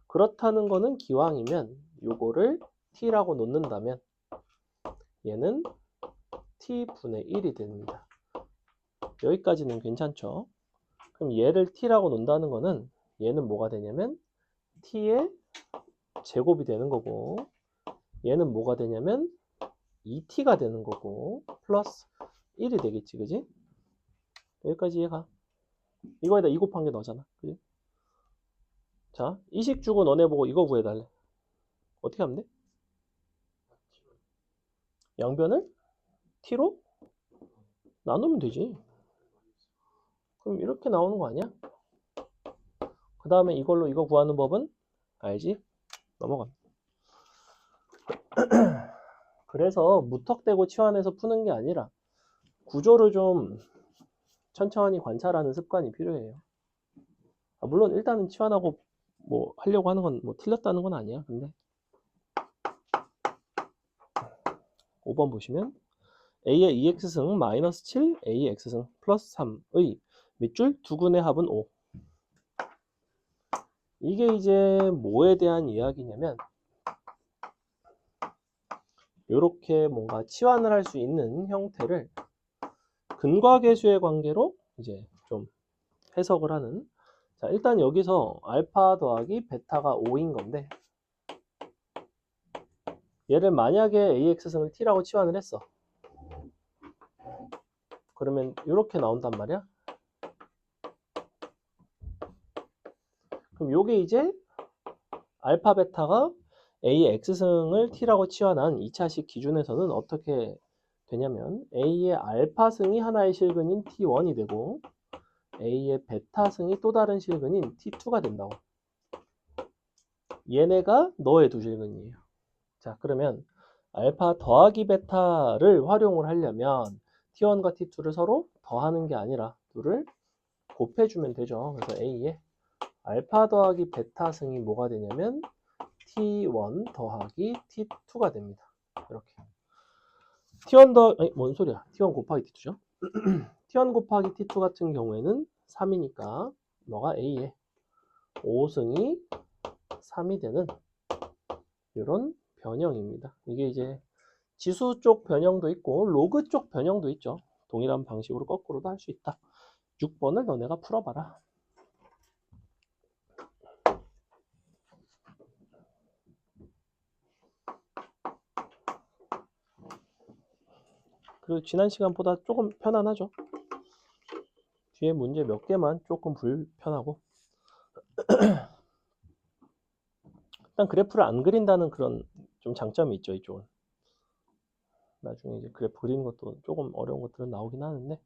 그렇다는 거는 기왕이면 요거를 t라고 놓는다면 얘는 t분의 1이 됩니다. 여기까지는 괜찮죠? 그럼 얘를 t라고 놓는다는 거는 얘는 뭐가 되냐면 t의 제곱이 되는 거고, 얘는 뭐가 되냐면 2t가 되는 거고 플러스 1이 되겠지, 그지? 여기까지 이해가. 이거에다 2 곱한 게 너잖아, 그지? 자, 이식 주고 너네 보고 이거 구해달래. 어떻게 하면 돼? 양변을 t로 나누면 되지. 그럼 이렇게 나오는 거 아니야? 그 다음에 이걸로 이거 구하는 법은 알지? 넘어갑니다. 그래서 무턱대고 치환해서 푸는 게 아니라 구조를 좀 천천히 관찰하는 습관이 필요해요. 물론 일단은 치환하고 뭐 하려고 하는 건 뭐 틀렸다는 건 아니야. 근데 5번 보시면 a의 2x승 마이너스 7, a의 x승 플러스 3의 밑줄 두근의 합은 5. 이게 이제 뭐에 대한 이야기냐면 이렇게 뭔가 치환을 할 수 있는 형태를 근과계수의 관계로 이제 좀 해석을 하는. 자, 일단 여기서 알파 더하기 베타가 5인 건데 얘를 만약에 AX승을 T라고 치환을 했어. 그러면 이렇게 나온단 말이야. 그럼 요게 이제 알파 베타가 A의 X승을 T라고 치환한 2차식 기준에서는 어떻게 되냐면 A의 알파승이 하나의 실근인 T1이 되고 A의 베타승이 또 다른 실근인 T2가 된다고. 얘네가 너의 두 실근이에요. 자, 그러면 알파 더하기 베타를 활용을 하려면 T1과 T2를 서로 더하는 게 아니라 둘을 곱해주면 되죠. 그래서 A에 알파 더하기 베타 승이 뭐가 되냐면 T1 더하기 T2가 됩니다. 이렇게. T1 아니, 뭔 소리야. T1 곱하기 T2죠. T1 곱하기 T2 같은 경우에는 3이니까 너가 A에 5승이 3이 되는 이런 변형입니다. 이게 이제 지수 쪽 변형도 있고 로그 쪽 변형도 있죠. 동일한 방식으로 거꾸로도 할 수 있다. 6번을 너네가 풀어봐라. 그리고 지난 시간보다 조금 편안하죠. 뒤에 문제 몇 개만 조금 불편하고 일단 그래프를 안 그린다는 그런 좀 장점이 있죠. 이쪽은. 나중에 이제 그래프 그리는 것도 조금 어려운 것들은 나오긴 하는데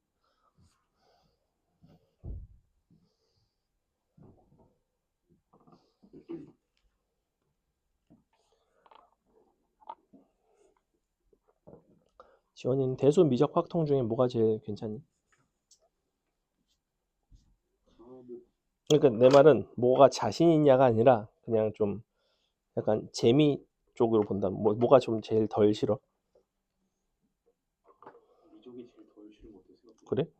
지원이는 대수 미적 확통 중에 뭐가 제일 괜찮니? 그러니까 내 말은 뭐가 자신 있냐가 아니라 그냥 좀 약간 재미 쪽으로 본다면 뭐가 좀 제일 덜 싫어? 미적이 제일 덜 싫은 것 같아요. 그래?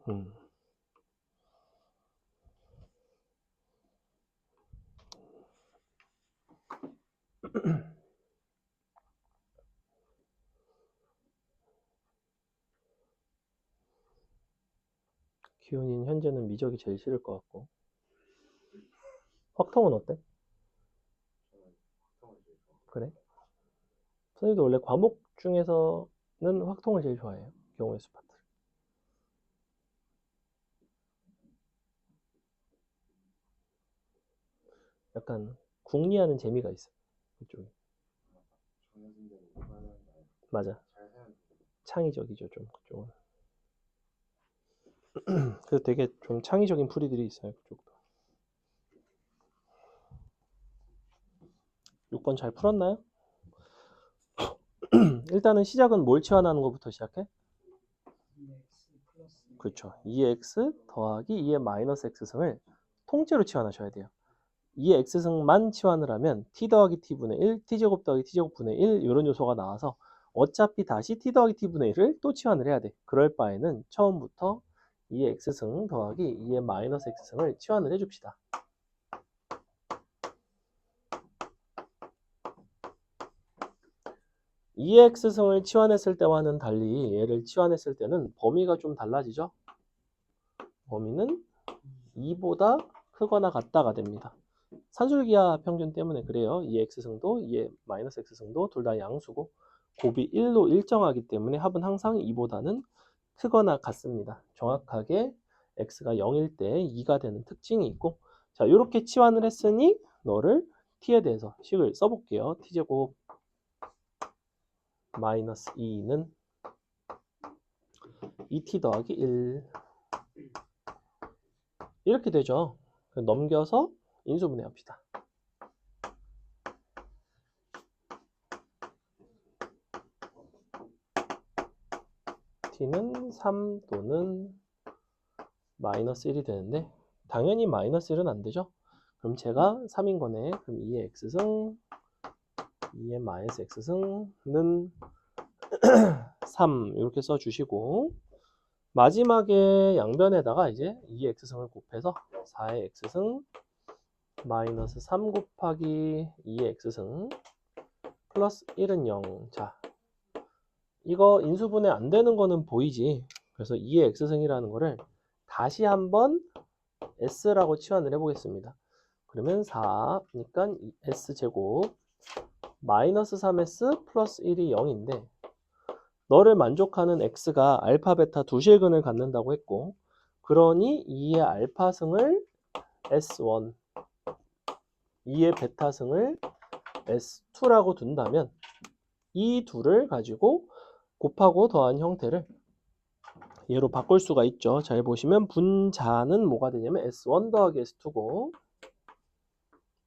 기훈이는 현재는 미적이 제일 싫을 것 같고 확통은 어때? 그래? 선생님도 원래 과목 중에서는 확통을 제일 좋아해요. 경우의 수 파트. 약간 궁리하는 재미가 있어. 그쪽이. 맞아. 창의적이죠, 좀 그쪽은. 그래서 되게 좀 창의적인 풀이들이 있어요. 그쪽도. 6번 잘 풀었나요? 일단은 시작은 뭘 치환하는 것부터 시작해? 그렇죠. 2x 더하기 2의 마이너스 x승을 통째로 치환하셔야 돼요. 2의 x승만 치환을 하면 t 더하기 t분의 1, t제곱 더하기 t제곱분의 1 이런 요소가 나와서 어차피 다시 t 더하기 t분의 1을 또 치환을 해야 돼. 그럴 바에는 처음부터 2의 x승 더하기 2의 마이너스 x승을 치환을 해줍시다. 2의 x승을 치환했을 때와는 달리 얘를 치환했을 때는 범위가 좀 달라지죠. 범위는 2보다 크거나 같다가 됩니다. 산술기하 평균 때문에 그래요. 2의 x승도 2의 마이너스 x승도 둘 다 양수고 곱이 1로 일정하기 때문에 합은 항상 2보다는 크거나 같습니다. 정확하게 x가 0일 때 2가 되는 특징이 있고, 자, 이렇게 치환을 했으니 너를 t에 대해서 식을 써볼게요. t제곱 마이너스 2는 2t 더하기 1 이렇게 되죠. 넘겨서 인수분해 합시다. t는 3 또는 마이너스 1이 되는데 당연히 마이너스 1은 안 되죠. 그럼 제가 3인 거네. 그럼 2의 x승 2의 마이너스 x승은 3 이렇게 써주시고 마지막에 양변에다가 이제 2의 x승을 곱해서 4의 x승 마이너스 3 곱하기 2의 x승 플러스 1은 0. 자, 이거 인수분해 안 되는 거는 보이지. 그래서 2의 x승이라는 거를 다시 한번 s라고 치환을 해보겠습니다. 그러면 4니까 s제곱 마이너스 3s 플러스 1이 0인데 너를 만족하는 x가 알파 베타 두 실근을 갖는다고 했고 그러니 2의 알파승을 s1 2의 베타승을 s2라고 둔다면 이 둘을 가지고 곱하고 더한 형태를 얘로 바꿀 수가 있죠. 잘 보시면 분자는 뭐가 되냐면 s1 더하기 s2고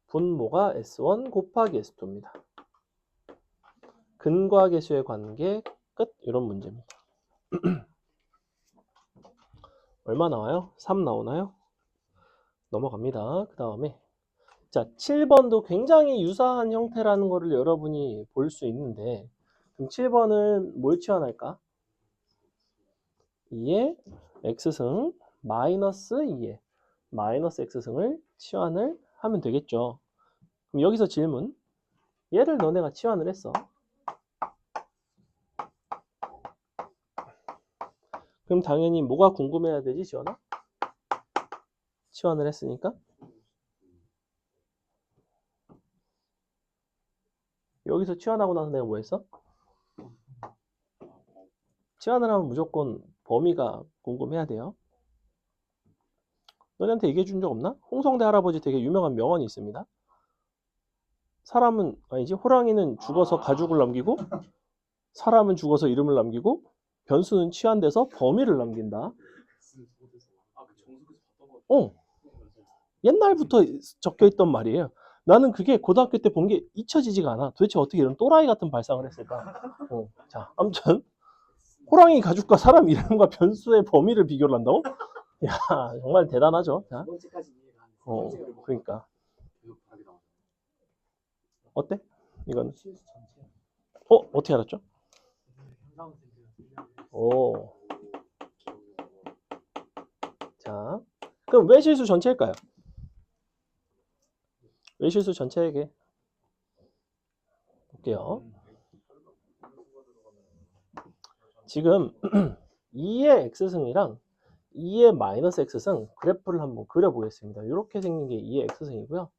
분모가 s1 곱하기 s2입니다. 근과 계수의 관계 끝. 이런 문제입니다. 얼마 나와요? 3 나오나요? 넘어갑니다. 그 다음에 자 7번도 굉장히 유사한 형태라는 것을 여러분이 볼 수 있는데 그럼 7번은 뭘 치환할까? 2의 x승 마이너스 2의 마이너스 x승을 치환을 하면 되겠죠. 그럼 여기서 질문. 얘를 너네가 치환을 했어. 그럼 당연히 뭐가 궁금해야 되지, 지원아? 치환을 했으니까. 여기서 치환하고 나서 내가 뭐 했어? 치환을 하면 무조건 범위가 궁금해야 돼요. 너네한테 얘기해 준 적 없나? 홍성대 할아버지 되게 유명한 명언이 있습니다. 사람은 아니지 호랑이는 죽어서 가죽을 남기고 사람은 죽어서 이름을 남기고 변수는 치환돼서 범위를 남긴다. 아, 그 정석에서 봤던 거 같아. 옛날부터 적혀있던 말이에요. 나는 그게 고등학교 때 본 게 잊혀지지가 않아. 도대체 어떻게 이런 또라이 같은 발상을 했을까? 자, 아무튼 호랑이 가죽과 사람 이름과 변수의 범위를 비교를 한다고? 야, 정말 대단하죠. 자, 번째까지 이해가 안 돼. 그러니까 계속 답이 나오죠. 어때? 이건 실수 전체. 어떻게 알았죠? 현상은 생겨요. 오, 자, 그럼 왜 실수 전체일까요? 왜 실수 전체에게 볼게요. 지금 2의 x승이랑 2의 마이너스 x승 그래프를 한번 그려보겠습니다. 이렇게 생긴 게 2의 x승이고요.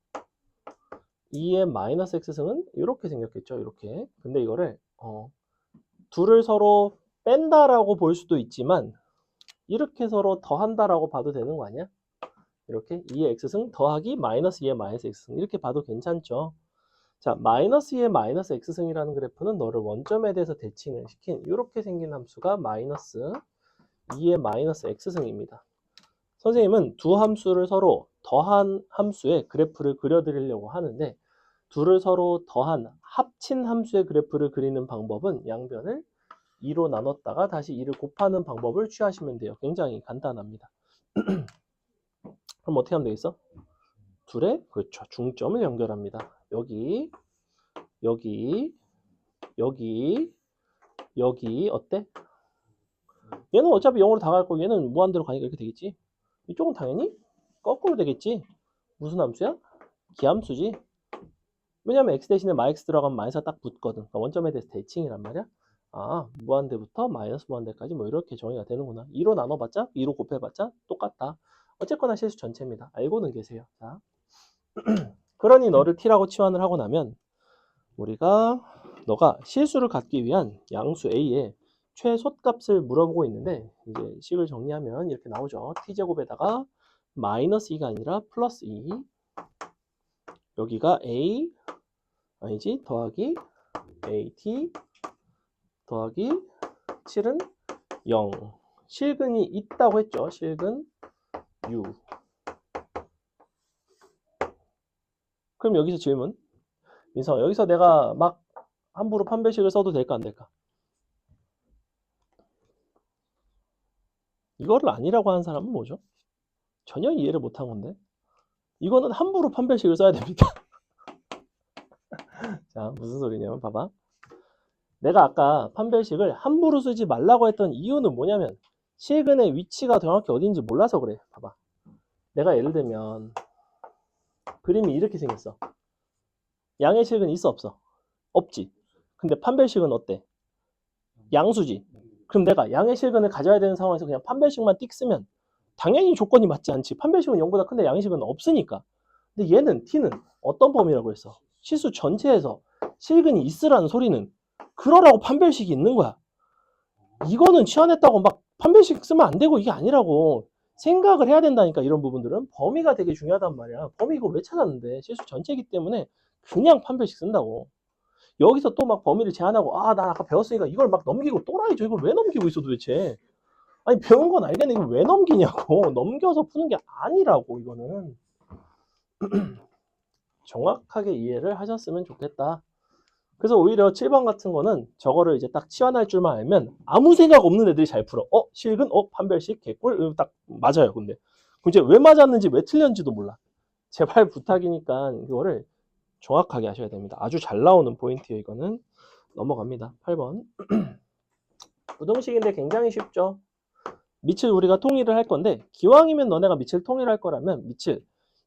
2의 마이너스 x승은 이렇게 생겼겠죠. 이렇게. 근데 이거를 둘을 서로 뺀다라고 볼 수도 있지만 이렇게 서로 더한다라고 봐도 되는 거 아니야? 이렇게 2의 x승 더하기 마이너스 2의 마이너스 x승 이렇게 봐도 괜찮죠. 자, 마이너스 2의 마이너스 x승이라는 그래프는 너를 원점에 대해서 대칭을 시킨 이렇게 생긴 함수가 마이너스 2의 마이너스 x승입니다. 선생님은 두 함수를 서로 더한 함수의 그래프를 그려드리려고 하는데 둘을 서로 더한 합친 함수의 그래프를 그리는 방법은 양변을 2로 나눴다가 다시 2를 곱하는 방법을 취하시면 돼요. 굉장히 간단합니다. 그럼 어떻게 하면 되겠어? 둘의 그렇죠. 중점을 연결합니다. 여기, 여기, 여기, 여기 어때? 얘는 어차피 0으로 다 갈 거고 얘는 무한대로 가니까 이렇게 되겠지. 이쪽은 당연히 거꾸로 되겠지. 무슨 함수야? 기함수지. 왜냐면 x 대신에 마이너스 들어가면 마이너스가 딱 붙거든. 그러니까 원점에 대해서 대칭이란 말이야. 아, 무한대부터 마이너스 무한대까지 뭐 이렇게 정의가 되는구나. 2로 나눠봤자 2로 곱해봤자 똑같다. 어쨌거나 실수 전체입니다. 알고는 계세요. 자, 그러니 너를 t라고 치환을 하고 나면 너가 실수를 갖기 위한 양수 a의 최소값을 물어보고 있는데 이제 식을 정리하면 이렇게 나오죠. t제곱에다가 마이너스 2가 아니라 플러스 2 여기가 a 아니지 더하기 at 더하기 7은 0 실근이 있다고 했죠. 실근 u 그럼 여기서 질문 민서 여기서 내가 막 함부로 판별식을 써도 될까 안 될까? 이거를 아니라고 하는 사람은 뭐죠? 전혀 이해를 못한 건데 이거는 함부로 판별식을 써야 됩니다. 자 무슨 소리냐면 봐봐 내가 아까 판별식을 함부로 쓰지 말라고 했던 이유는 뭐냐면 실근의 위치가 정확히 어딘지 몰라서 그래. 봐봐 내가 예를 들면 그림이 이렇게 생겼어. 양의 실근이 있어 없어? 없지. 근데 판별식은 어때? 양수지. 그럼 내가 양의 실근을 가져야 되는 상황에서 그냥 판별식만 띡 쓰면 당연히 조건이 맞지 않지. 판별식은 0보다 큰데 양의 실근은 없으니까. 근데 얘는 t는 어떤 범위라고 했어? 실수 전체에서 실근이 있으라는 소리는 그러라고 판별식이 있는 거야. 이거는 치환했다고 막 판별식 쓰면 안 되고 이게 아니라고 생각을 해야 된다니까. 이런 부분들은 범위가 되게 중요하단 말이야. 범위 이거 왜 찾았는데 실수 전체이기 때문에 그냥 판별식 쓴다고. 여기서 또 막 범위를 제한하고 아 나 아까 배웠으니까 이걸 막 넘기고 또라이죠. 이걸 왜 넘기고 있어 도대체. 아니 배운 건 알겠네. 이걸 왜 넘기냐고. 넘겨서 푸는 게 아니라고. 이거는 정확하게 이해를 하셨으면 좋겠다. 그래서 오히려 7번 같은 거는 저거를 이제 딱 치환할 줄만 알면 아무 생각 없는 애들이 잘 풀어. 실근? 판별식? 개꿀? 딱 맞아요. 근데 이제 왜 맞았는지 왜 틀렸는지도 몰라. 제발 부탁이니까 이거를 정확하게 하셔야 됩니다. 아주 잘 나오는 포인트예요. 이거는 넘어갑니다. 8번 부등식인데 굉장히 쉽죠. 밑을 우리가 통일을 할 건데 기왕이면 너네가 밑을 통일할 거라면 밑을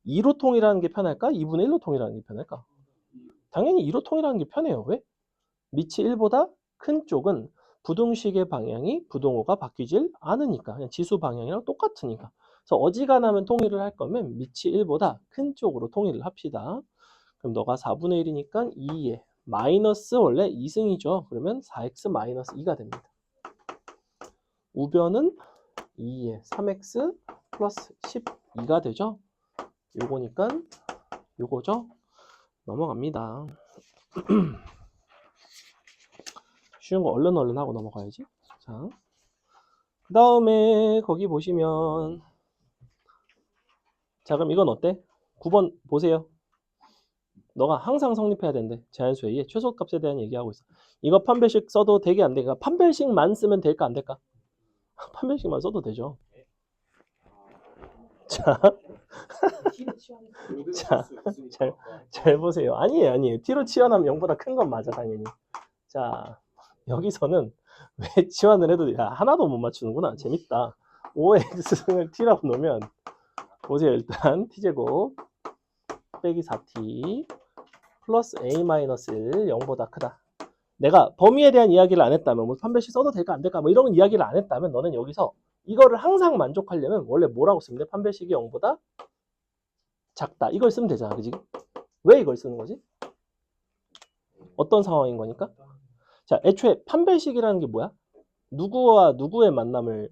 2로 통일하는 게 편할까? 2분의 1로 통일하는 게 편할까? 당연히 2로 통일하는 게 편해요. 왜? 밑이 1보다 큰 쪽은 부등식의 방향이 부등호가 바뀌질 않으니까 그냥 지수 방향이랑 똑같으니까. 그래서 어지간하면 통일을 할 거면 밑이 1보다 큰 쪽으로 통일을 합시다. 그럼 너가 4분의 1이니까 2에 마이너스 원래 2승이죠. 그러면 4x 마이너스 2가 됩니다. 우변은 2에 3x 플러스 12가 되죠. 요거니까 요거죠. 넘어갑니다. 쉬운 거 얼른 하고 넘어가야지. 자, 그 다음에 거기 보시면 자 그럼 이건 어때? 9번 보세요. 너가 항상 성립해야 된대. 제한수의 최소값에 대한 얘기하고 있어. 이거 판별식 써도 되게 안 돼. 그러니까 판별식만 쓰면 될까 안 될까? 판별식만 써도 되죠. 자, 잘 보세요. 아니에요. t로 치환하면 0보다 큰 건 맞아 당연히. 자, 여기서는 왜 치환을 해도 야, 하나도 못 맞추는구나. 재밌다. 5x승을 t라고 놓으면 보세요. 일단 t제곱 빼기 4t 플러스 a-1 0보다 크다. 내가 범위에 대한 이야기를 안 했다면 뭐 판별식 써도 될까 안 될까 뭐 이런 이야기를 안 했다면 너는 여기서 이거를 항상 만족하려면 원래 뭐라고 쓰면 돼? 판별식이 0보다 작다. 이걸 쓰면 되잖아. 그지? 왜 이걸 쓰는 거지? 어떤 상황인 거니까? 자, 애초에 판별식이라는 게 뭐야? 누구와 누구의 만남을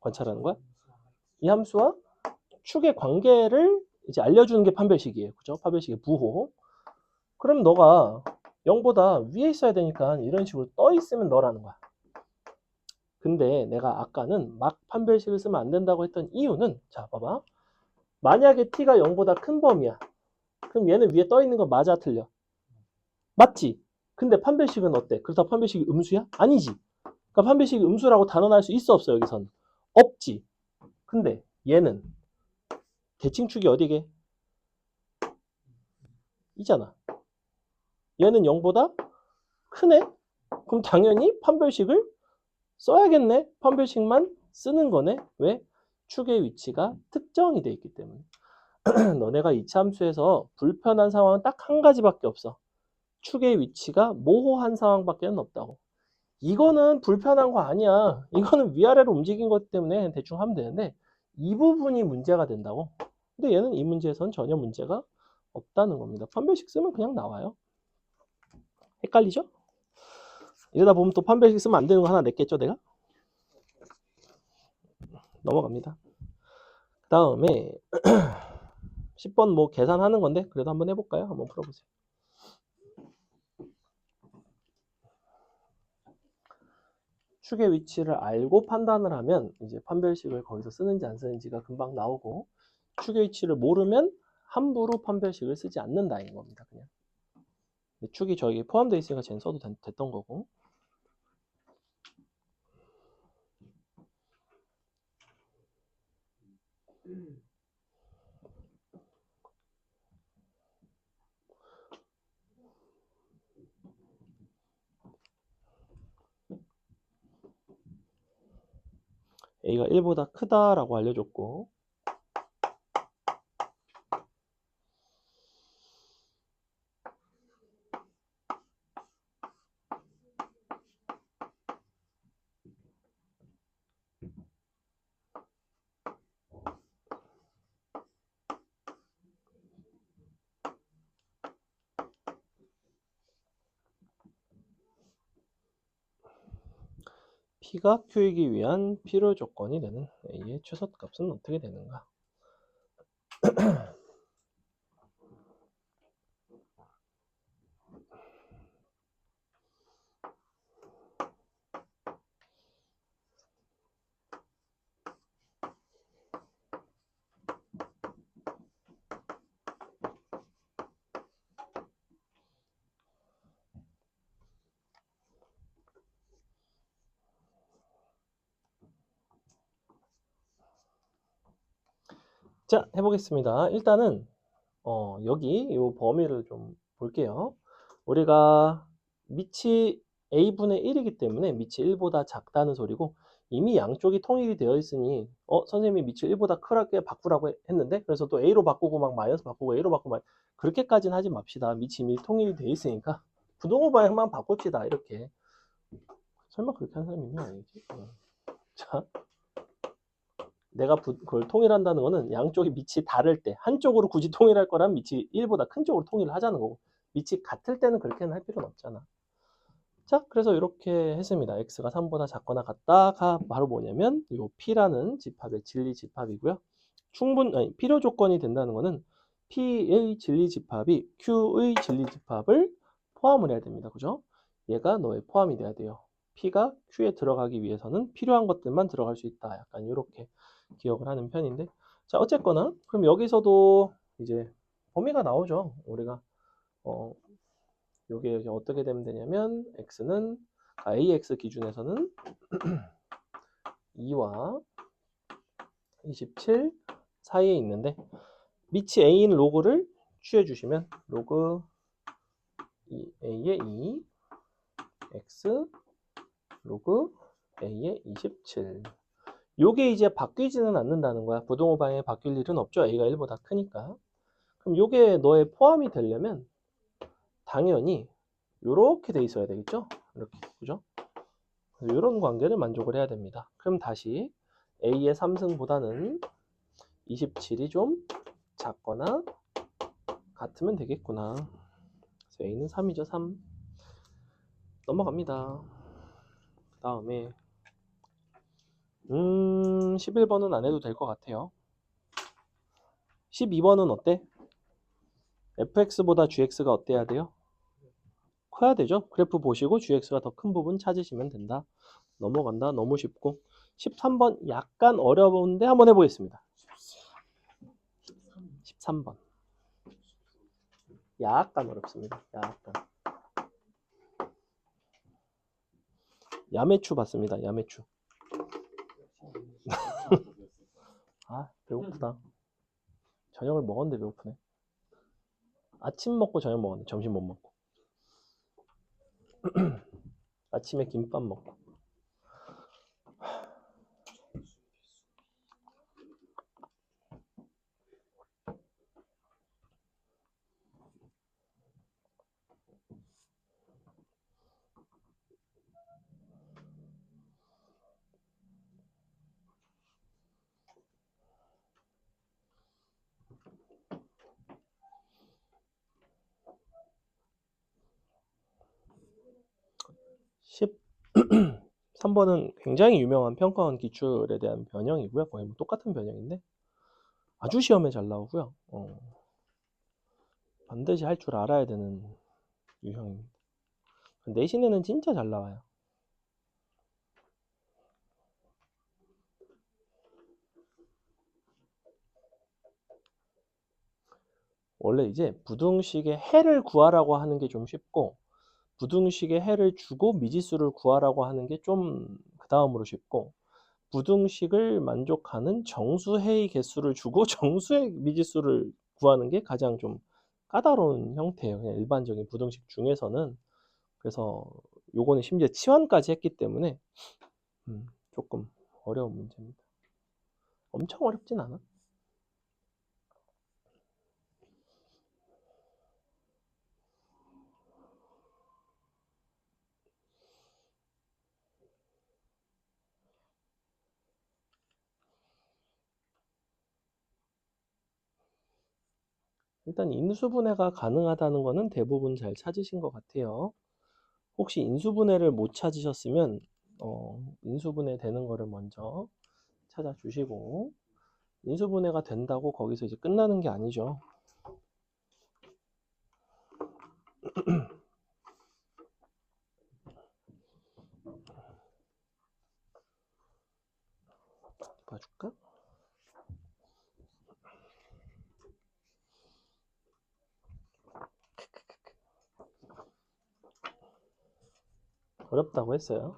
관찰하는 거야? 이 함수와 축의 관계를 이제 알려주는 게 판별식이에요. 그죠? 판별식의 부호. 그럼 너가 0보다 위에 있어야 되니까 이런 식으로 떠 있으면 너라는 거야. 근데 내가 아까는 막 판별식을 쓰면 안 된다고 했던 이유는, 자, 봐봐. 만약에 t가 0보다 큰 범위야. 그럼 얘는 위에 떠 있는 거 맞아, 틀려? 맞지? 근데 판별식은 어때? 그렇다고 판별식이 음수야? 아니지. 그러니까 판별식이 음수라고 단언할 수 있어, 없어, 여기선? 없지. 근데 얘는 대칭축이 어디게? 이잖아. 얘는 0보다 크네? 그럼 당연히 판별식을 써야겠네? 판별식만 쓰는 거네? 왜? 축의 위치가 특정이 돼 있기 때문에. 너네가 이차함수에서 불편한 상황은 딱 한 가지밖에 없어. 축의 위치가 모호한 상황밖에 없다고. 이거는 불편한 거 아니야. 이거는 위아래로 움직인 것 때문에 대충 하면 되는데 이 부분이 문제가 된다고. 근데 얘는 이 문제에선 전혀 문제가 없다는 겁니다. 판별식 쓰면 그냥 나와요. 헷갈리죠? 이러다 보면 또 판별식 쓰면 안 되는 거 하나 냈겠죠, 내가? 넘어갑니다. 그 다음에 10번 뭐 계산하는 건데 그래도 한번 해볼까요? 한번 풀어보세요. 축의 위치를 알고 판단을 하면 이제 판별식을 거기서 쓰는지 안 쓰는지가 금방 나오고, 축의 위치를 모르면 함부로 판별식을 쓰지 않는다인 겁니다. 그냥. 근데 축이 저기 포함되어 있으니까 쟤는 써도 됐던 거고. A가 1보다 크다라고 알려줬고, P가 Q이기 위한 필요 조건이 되는 A의 최소값은 어떻게 되는가? 자, 해보겠습니다. 일단은 여기 이 범위를 좀 볼게요. 우리가 밑이 a분의 1이기 때문에 밑이 1보다 작다는 소리고, 이미 양쪽이 통일이 되어 있으니 선생님이 밑을 1보다 크게 바꾸라고 했는데, 그래서 또 a로 바꾸고 막 마이너스 바꾸고 a로 바꾸고 막 그렇게까지는 하지 맙시다. 밑이 이미 통일이 되어 있으니까 부동호 방향만 바꿉시다. 이렇게. 설마 그렇게 하는 사람이 있는 거 아니지? 자, 내가 그걸 통일한다는 거는 양쪽이 밑이 다를 때, 한쪽으로 굳이 통일할 거라면 밑이 1보다 큰 쪽으로 통일을 하자는 거고, 밑이 같을 때는 그렇게는 할 필요는 없잖아. 자, 그래서 이렇게 했습니다. x가 3보다 작거나 같다가 바로 뭐냐면 이 p라는 집합의 진리 집합이고요. 필요 조건이 된다는 거는 p의 진리 집합이 q의 진리 집합을 포함을 해야 됩니다. 그죠? 얘가 너의 포함이 돼야 돼요. p가 q에 들어가기 위해서는 필요한 것들만 들어갈 수 있다. 약간 이렇게 기억을 하는 편인데, 자, 어쨌거나 그럼 여기서도 이제 범위가 나오죠. 우리가 요게 어떻게 되면 되냐면 x는 ax 기준에서는 2와 27 사이에 있는데, 밑이 a인 로그를 취해 주시면 로그 a의 2 x 로그 a의 27, 요게 이제 바뀌지는 않는다는 거야. 부동호 방향에 바뀔 일은 없죠. a가 1보다 크니까. 그럼 요게 너의 포함이 되려면 당연히 요렇게 돼 있어야 되겠죠. 이렇게, 그죠? 이런 관계를 만족을 해야 됩니다. 그럼 다시 a의 3승보다는 27이 좀 작거나 같으면 되겠구나. 그래서 a는 3이죠. 3. 넘어갑니다. 그 다음에 11번은 안 해도 될 것 같아요. 12번은 어때? fx보다 gx가 어때야 돼요? 커야 되죠. 그래프 보시고 gx가 더 큰 부분 찾으시면 된다. 넘어간다. 너무 쉽고. 13번 약간 어려운데 한번 해보겠습니다. 13번. 약간 어렵습니다. 약간. 야매추 봤습니다. 야매추. 아, 배고프다. 저녁을 먹었는데 배고프네. 아침 먹고 저녁 먹었는데 점심 못 먹고. 아침에 김밥 먹고. 십 3번은 굉장히 유명한 평가원 기출에 대한 변형이고요. 거의 뭐 똑같은 변형인데 아주 시험에 잘 나오고요. 반드시 할 줄 알아야 되는 유형입니다. 내신에는 진짜 잘 나와요. 원래 이제 부등식의 해를 구하라고 하는 게 좀 쉽고 부등식의 해를 주고 미지수를 구하라고 하는 게 좀 그 다음으로 쉽고 부등식을 만족하는 정수해의 개수를 주고 정수의 미지수를 구하는 게 가장 좀 까다로운 형태예요. 그냥 일반적인 부등식 중에서는. 그래서 요거는 심지어 치환까지 했기 때문에 조금 어려운 문제입니다. 엄청 어렵진 않아. 일단 인수분해가 가능하다는 거는 대부분 잘 찾으신 것 같아요. 혹시 인수분해를 못 찾으셨으면 인수분해 되는 거를 먼저 찾아주시고 인수분해가 된다고 거기서 이제 끝나는 게 아니죠. 봐줄까? 어렵다고 했어요.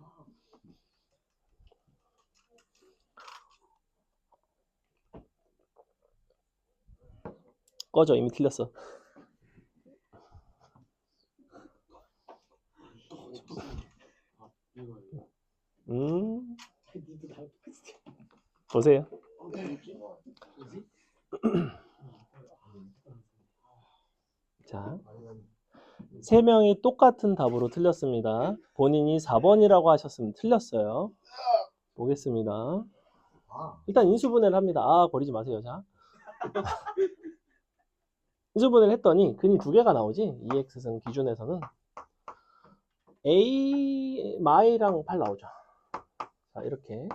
꺼져, 이미 틀렸어. 니도 다 똑같지. 보세요. 뭐지? 자, 3명이 똑같은 답으로 틀렸습니다. 본인이 4번이라고 하셨으면 틀렸어요. 보겠습니다. 일단 인수분해를 합니다. 아, 버리지 마세요. 자, 인수분해를 했더니 근이 2개가 나오지. EX승 기준에서는 A, 마이랑 8 나오죠. 자, 이렇게.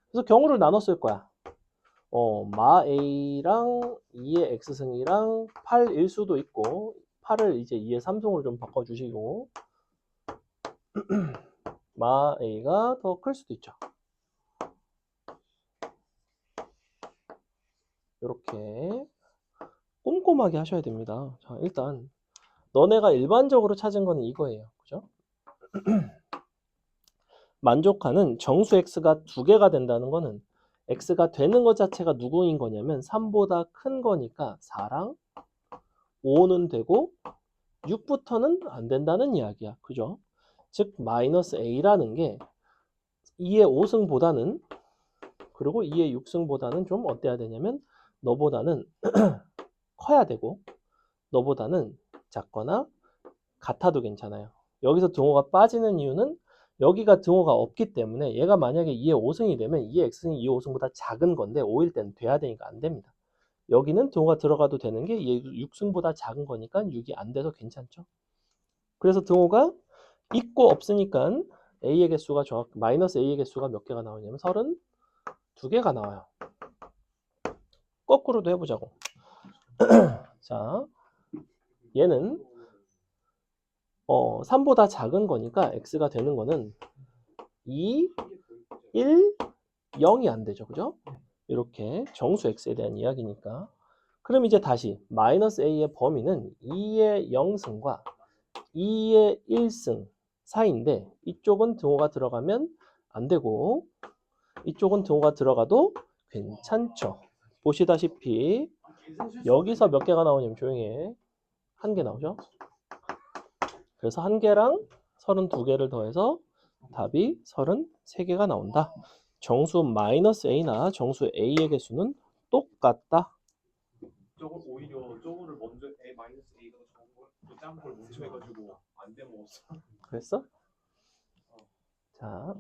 그래서 경우를 나눴을 거야. 마 A랑 2의 X승이랑 8일 수도 있고 8을 이제 2의 3승으로 좀 바꿔주시고 마 A가 더 클 수도 있죠. 이렇게 꼼꼼하게 하셔야 됩니다. 자, 일단 너네가 일반적으로 찾은 거는 이거예요. 그죠? 만족하는 정수 x가 2개가 된다는 거는 x가 되는 것 자체가 누구인 거냐면 3보다 큰 거니까 4랑 5는 되고 6부터는 안 된다는 이야기야. 그죠? 즉 마이너스 a라는 게 2의 5승보다는 그리고 2의 6승보다는 좀 어때야 되냐면 너보다는 커야 되고 너보다는 작거나 같아도 괜찮아요. 여기서 등호가 빠지는 이유는 여기가 등호가 없기 때문에 얘가 만약에 2의 5승이 되면 2의 x승이 2의 5승보다 작은 건데 5일 때는 돼야 되니까 안 됩니다. 여기는 등호가 들어가도 되는 게 2의 6승보다 작은 거니까 6이 안 돼서 괜찮죠. 그래서 등호가 있고 없으니까 a의 개수가 마이너스 a의 개수가 몇 개가 나오냐면 32개가 나와요. 거꾸로도 해보자고. 자, 얘는 3보다 작은 거니까 x가 되는 거는 2 1, 0이 안 되죠. 그죠? 이렇게 정수 x에 대한 이야기니까. 그럼 이제 다시 마이너스 a의 범위는 2의 0승과 2의 1승 사이인데 이쪽은 등호가 들어가면 안 되고 이쪽은 등호가 들어가도 괜찮죠. 보시다시피 여기서 몇 개가 나오냐면 조용히 해. 한 개 나오죠. 그래서 한 개랑 32개를 더해서 답이 33개가 나온다. 정수 마이너스 a나 정수 a의 개수는 똑같다. 저걸 오히려 저거를 먼저 A 마이너스 A가 적은 걸 작은 걸 먼저 해가지고 안 돼 먹었어. 그랬어? 자,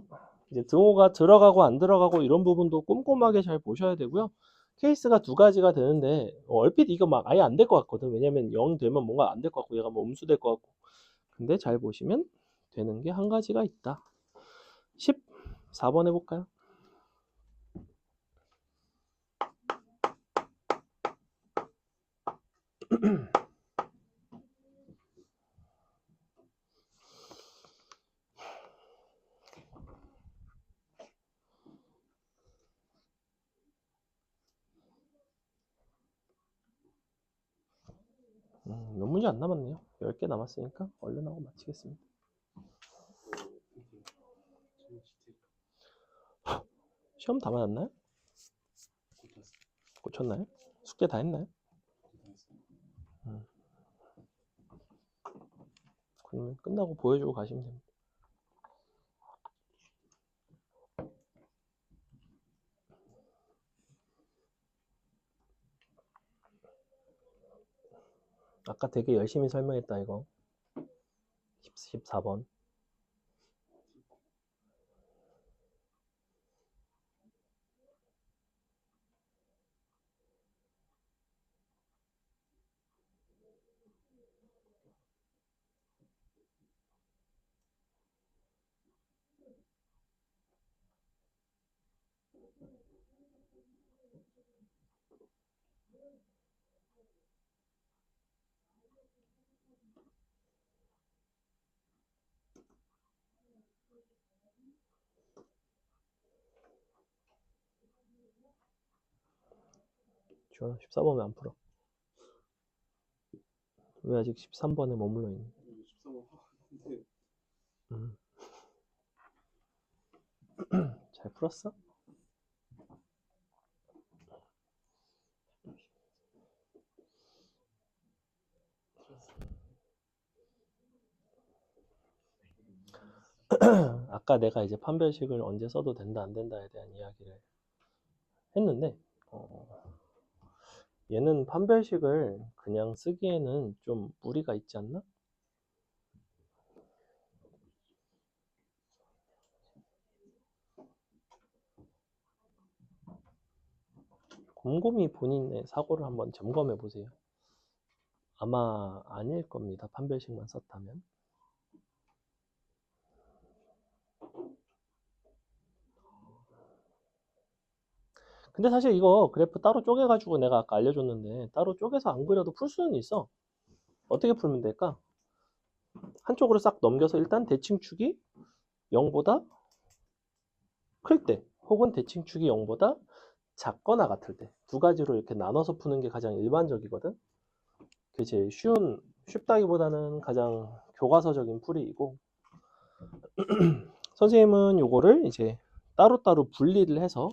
이제 등호가 들어가고 안 들어가고 이런 부분도 꼼꼼하게 잘 보셔야 되고요. 케이스가 두 가지가 되는데 얼핏 이거 막 아예 안 될 것 같거든. 왜냐면 0 되면 뭔가 안 될 것 같고 얘가 뭐 음수 될 것 같고. 근데 잘 보시면 되는 게 한 가지가 있다. 14번 해볼까요? 몇 문제 안 남았네요. 10개 남았으니까 얼른 하고 마치겠습니다. 시험 다 맞았나요? 고쳤나요? 숙제 다 했나요? 그러면 끝나고 보여주고 가시면 됩니다. 아까 되게 열심히 설명했다 이거. 14번. 주원 14번 왜 안 풀어? 왜 아직 13번에 머물러 있니? 13번 잘 풀었어? 아까 내가 이제 판별식을 언제 써도 된다 안 된다에 대한 이야기를 했는데 얘는 판별식을 그냥 쓰기에는 좀 무리가 있지 않나? 곰곰이 본인의 사고를 한번 점검해 보세요. 아마 아닐 겁니다. 판별식만 썼다면. 근데 사실 이거 그래프 따로 쪼개가지고 내가 아까 알려줬는데 따로 쪼개서 안 그려도 풀 수는 있어. 어떻게 풀면 될까? 한쪽으로 싹 넘겨서 일단 대칭축이 0보다 클 때, 혹은 대칭축이 0보다 작거나 같을 때, 두 가지로 이렇게 나눠서 푸는 게 가장 일반적이거든. 그게 제일 쉽다기보다는 가장 교과서적인 풀이이고, 선생님은 요거를 이제 따로따로 분리를 해서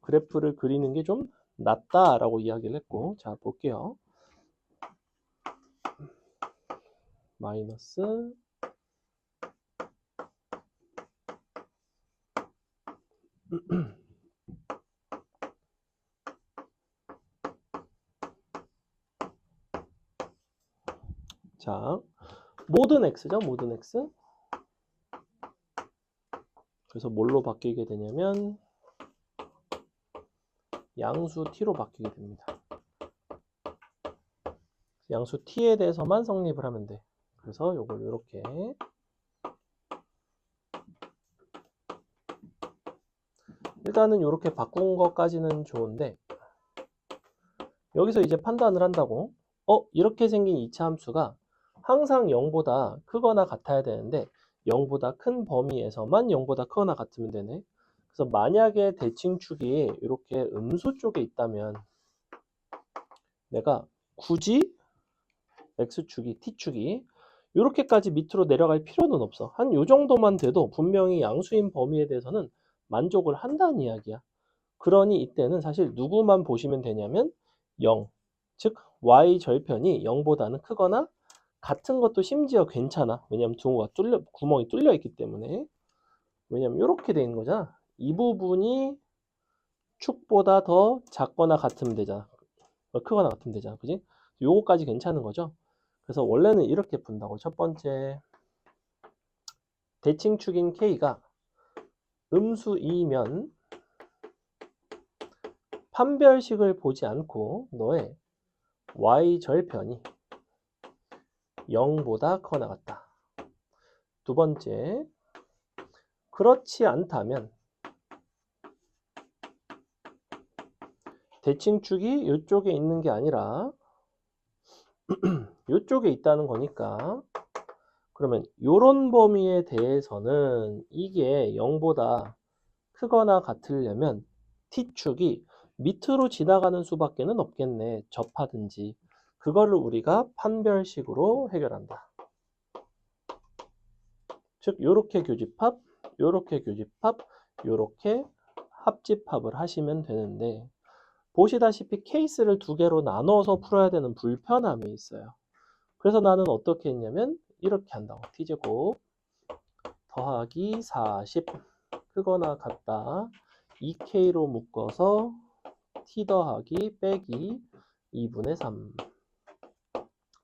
그래프를 그리는 게 좀 낫다라고 이야기를 했고, 자, 볼게요. 마이너스 자, 모든 x죠, 모든 x. 그래서 뭘로 바뀌게 되냐면 양수 t로 바뀌게 됩니다. 양수 t에 대해서만 성립을 하면 돼. 그래서 요걸 이렇게 일단은 이렇게 바꾼 것까지는 좋은데 여기서 이제 판단을 한다고 이렇게 생긴 이차 함수가 항상 0보다 크거나 같아야 되는데 0보다 큰 범위에서만 0보다 크거나 같으면 되네. 그래서 만약에 대칭축이 이렇게 음수 쪽에 있다면 내가 굳이 X축이, T축이 이렇게까지 밑으로 내려갈 필요는 없어. 한 요 정도만 돼도 분명히 양수인 범위에 대해서는 만족을 한다는 이야기야. 그러니 이때는 사실 누구만 보시면 되냐면 0, 즉 y 절편이 0보다는 크거나 같은 것도 심지어 괜찮아. 왜냐면 구멍이 뚫려 있기 때문에. 왜냐면 이렇게 돼 있는 거잖아. 이 부분이 축보다 더 작거나 같으면 되잖아. 크거나 같으면 되잖아. 그지? 요거까지 괜찮은 거죠. 그래서 원래는 이렇게 푼다고. 첫 번째, 대칭축인 K가 음수 2면 판별식을 보지 않고 너의 y 절편이 0보다 커나 같다. 두 번째, 그렇지 않다면 대칭축이 이쪽에 있는 게 아니라 이쪽에 있다는 거니까 그러면 이런 범위에 대해서는 이게 0보다 크거나 같으려면 T축이 밑으로 지나가는 수밖에는 없겠네. 접하든지. 그거를 우리가 판별식으로 해결한다. 즉 요렇게 교집합, 요렇게 교집합, 요렇게 합집합을 하시면 되는데 보시다시피 케이스를 두 개로 나눠서 풀어야 되는 불편함이 있어요. 그래서 나는 어떻게 했냐면 이렇게 한다고. t제곱 더하기 40 크거나 같다. 2k로 묶어서 t 더하기 빼기 2분의 3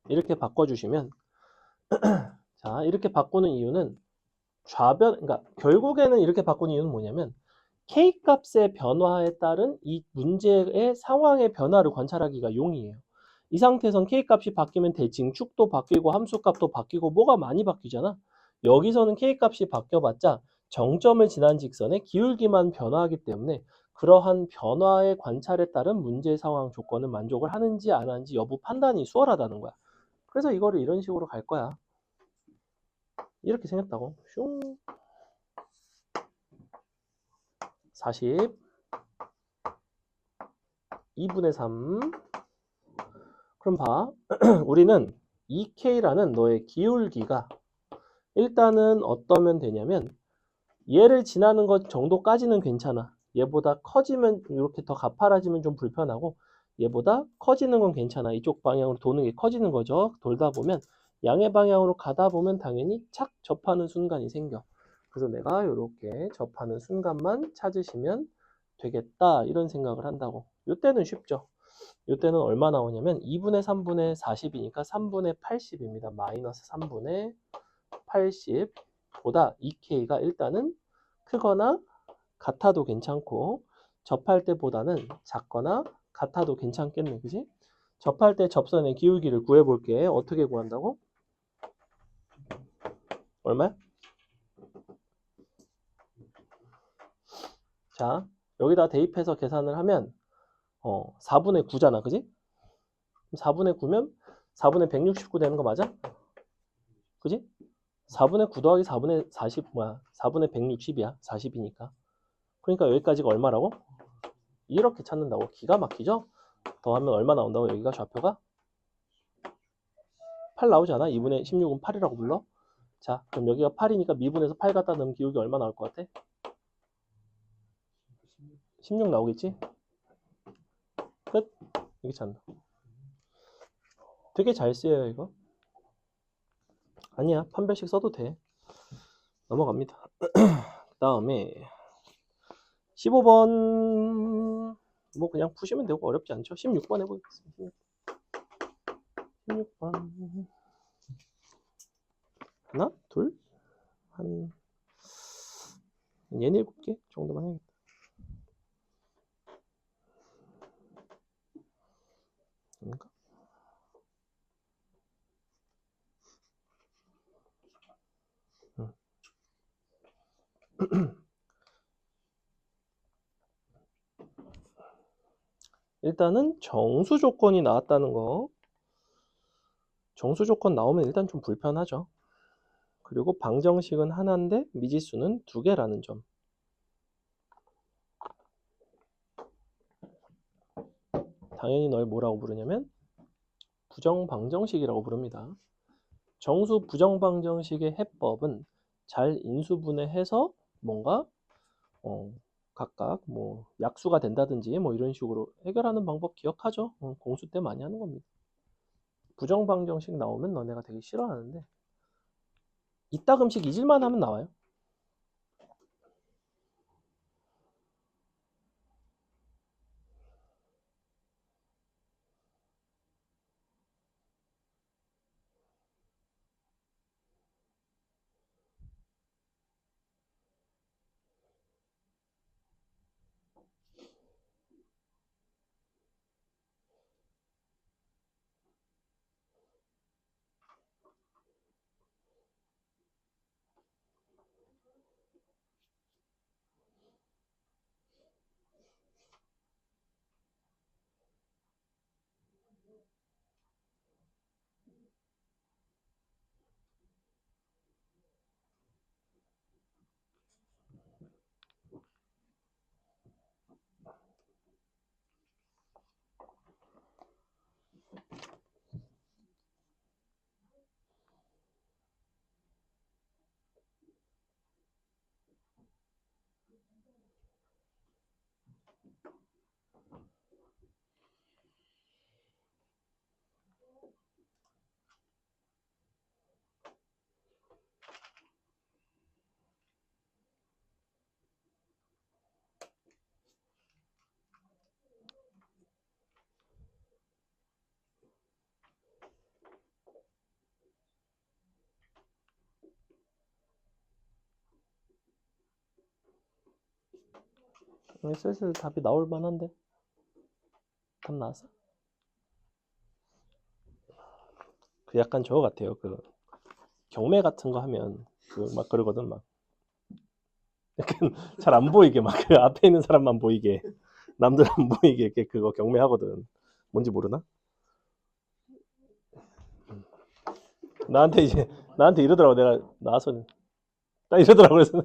이렇게 바꿔주시면 자 이렇게 바꾸는 이유는 그러니까 결국에는 이렇게 바꾸는 이유는 뭐냐면 K값의 변화에 따른 이 문제의 상황의 변화를 관찰하기가 용이해요. 이 상태에선 K값이 바뀌면 대칭축도 바뀌고 함수값도 바뀌고 뭐가 많이 바뀌잖아. 여기서는 K값이 바뀌어봤자 정점을 지난 직선의 기울기만 변화하기 때문에 그러한 변화의 관찰에 따른 문제 상황 조건을 만족을 하는지 안 하는지 여부 판단이 수월하다는 거야. 그래서 이거를 이런 식으로 갈 거야. 이렇게 생겼다고. 슝. 40 2분의 3 그럼 봐. 우리는 2K라는 너의 기울기가 일단은 어떠면 되냐면 얘를 지나는 것 정도까지는 괜찮아. 얘보다 커지면 이렇게 더 가파라지면 좀 불편하고 얘보다 커지는 건 괜찮아. 이쪽 방향으로 도는 게 커지는 거죠. 돌다 보면 양의 방향으로 가다 보면 당연히 착 접하는 순간이 생겨. 그래서 내가 이렇게 접하는 순간만 찾으시면 되겠다 이런 생각을 한다고. 이때는 쉽죠. 이때는 얼마 나오냐면 2분의 3분의 40이니까 3분의 80입니다. 마이너스 3분의 80보다 2K가 일단은 크거나 같아도 괜찮고 접할 때보다는 작거나 같아도 괜찮겠네. 그지? 접할 때 접선의 기울기를 구해볼게. 어떻게 구한다고? 얼마야? 자, 여기다 대입해서 계산을 하면 4분의 9잖아. 그지? 4분의 9면 4분의 169 되는 거 맞아? 그지? 4분의 9 더하기 4분의 40 뭐야? 4분의 160이야. 40이니까. 그러니까 여기까지가 얼마라고? 이렇게 찾는다고. 기가 막히죠? 더하면 얼마 나온다고? 여기가 좌표가 8 나오지 않아? 2분의 16은 8이라고 불러? 자, 그럼 여기가 8이니까 미분에서 8 갖다 넣으면 기울기 얼마 나올 것 같아? 16 나오겠지? 끝. 이렇게 찾는다. 되게 잘 쓰여요 이거. 아니야, 판별식 써도 돼. 넘어갑니다. 그 다음에 15번 뭐 그냥 푸시면 되고 어렵지 않죠? 16번 해보겠습니다. 16번 하나, 둘, 한 얘네 7개 정도만 해야겠다. 그러니까 일단은 정수 조건이 나왔다는 거. 정수 조건 나오면 일단 좀 불편하죠. 그리고 방정식은 하나인데 미지수는 2개라는 점. 당연히 널 뭐라고 부르냐면 부정방정식이라고 부릅니다. 정수 부정방정식의 해법은 잘 인수분해해서 뭔가 각각 뭐 약수가 된다든지 뭐 이런 식으로 해결하는 방법 기억하죠? 공수 때 많이 하는 겁니다. 부정방정식 나오면 너네가 되게 싫어하는데 이따금씩 잊을만 하면 나와요. 슬슬 답이 나올 만한데. 답 나왔어? 그 약간 저거 같아요. 그 경매 같은 거 하면 그 막 그러거든 막. 약간 잘 안 보이게 막 그 앞에 있는 사람만 보이게 남들 안 보이게 이렇게 그거 경매하거든. 뭔지 모르나? 나한테 이러더라고. 내가 나와서 딱 이러더라고. 그래서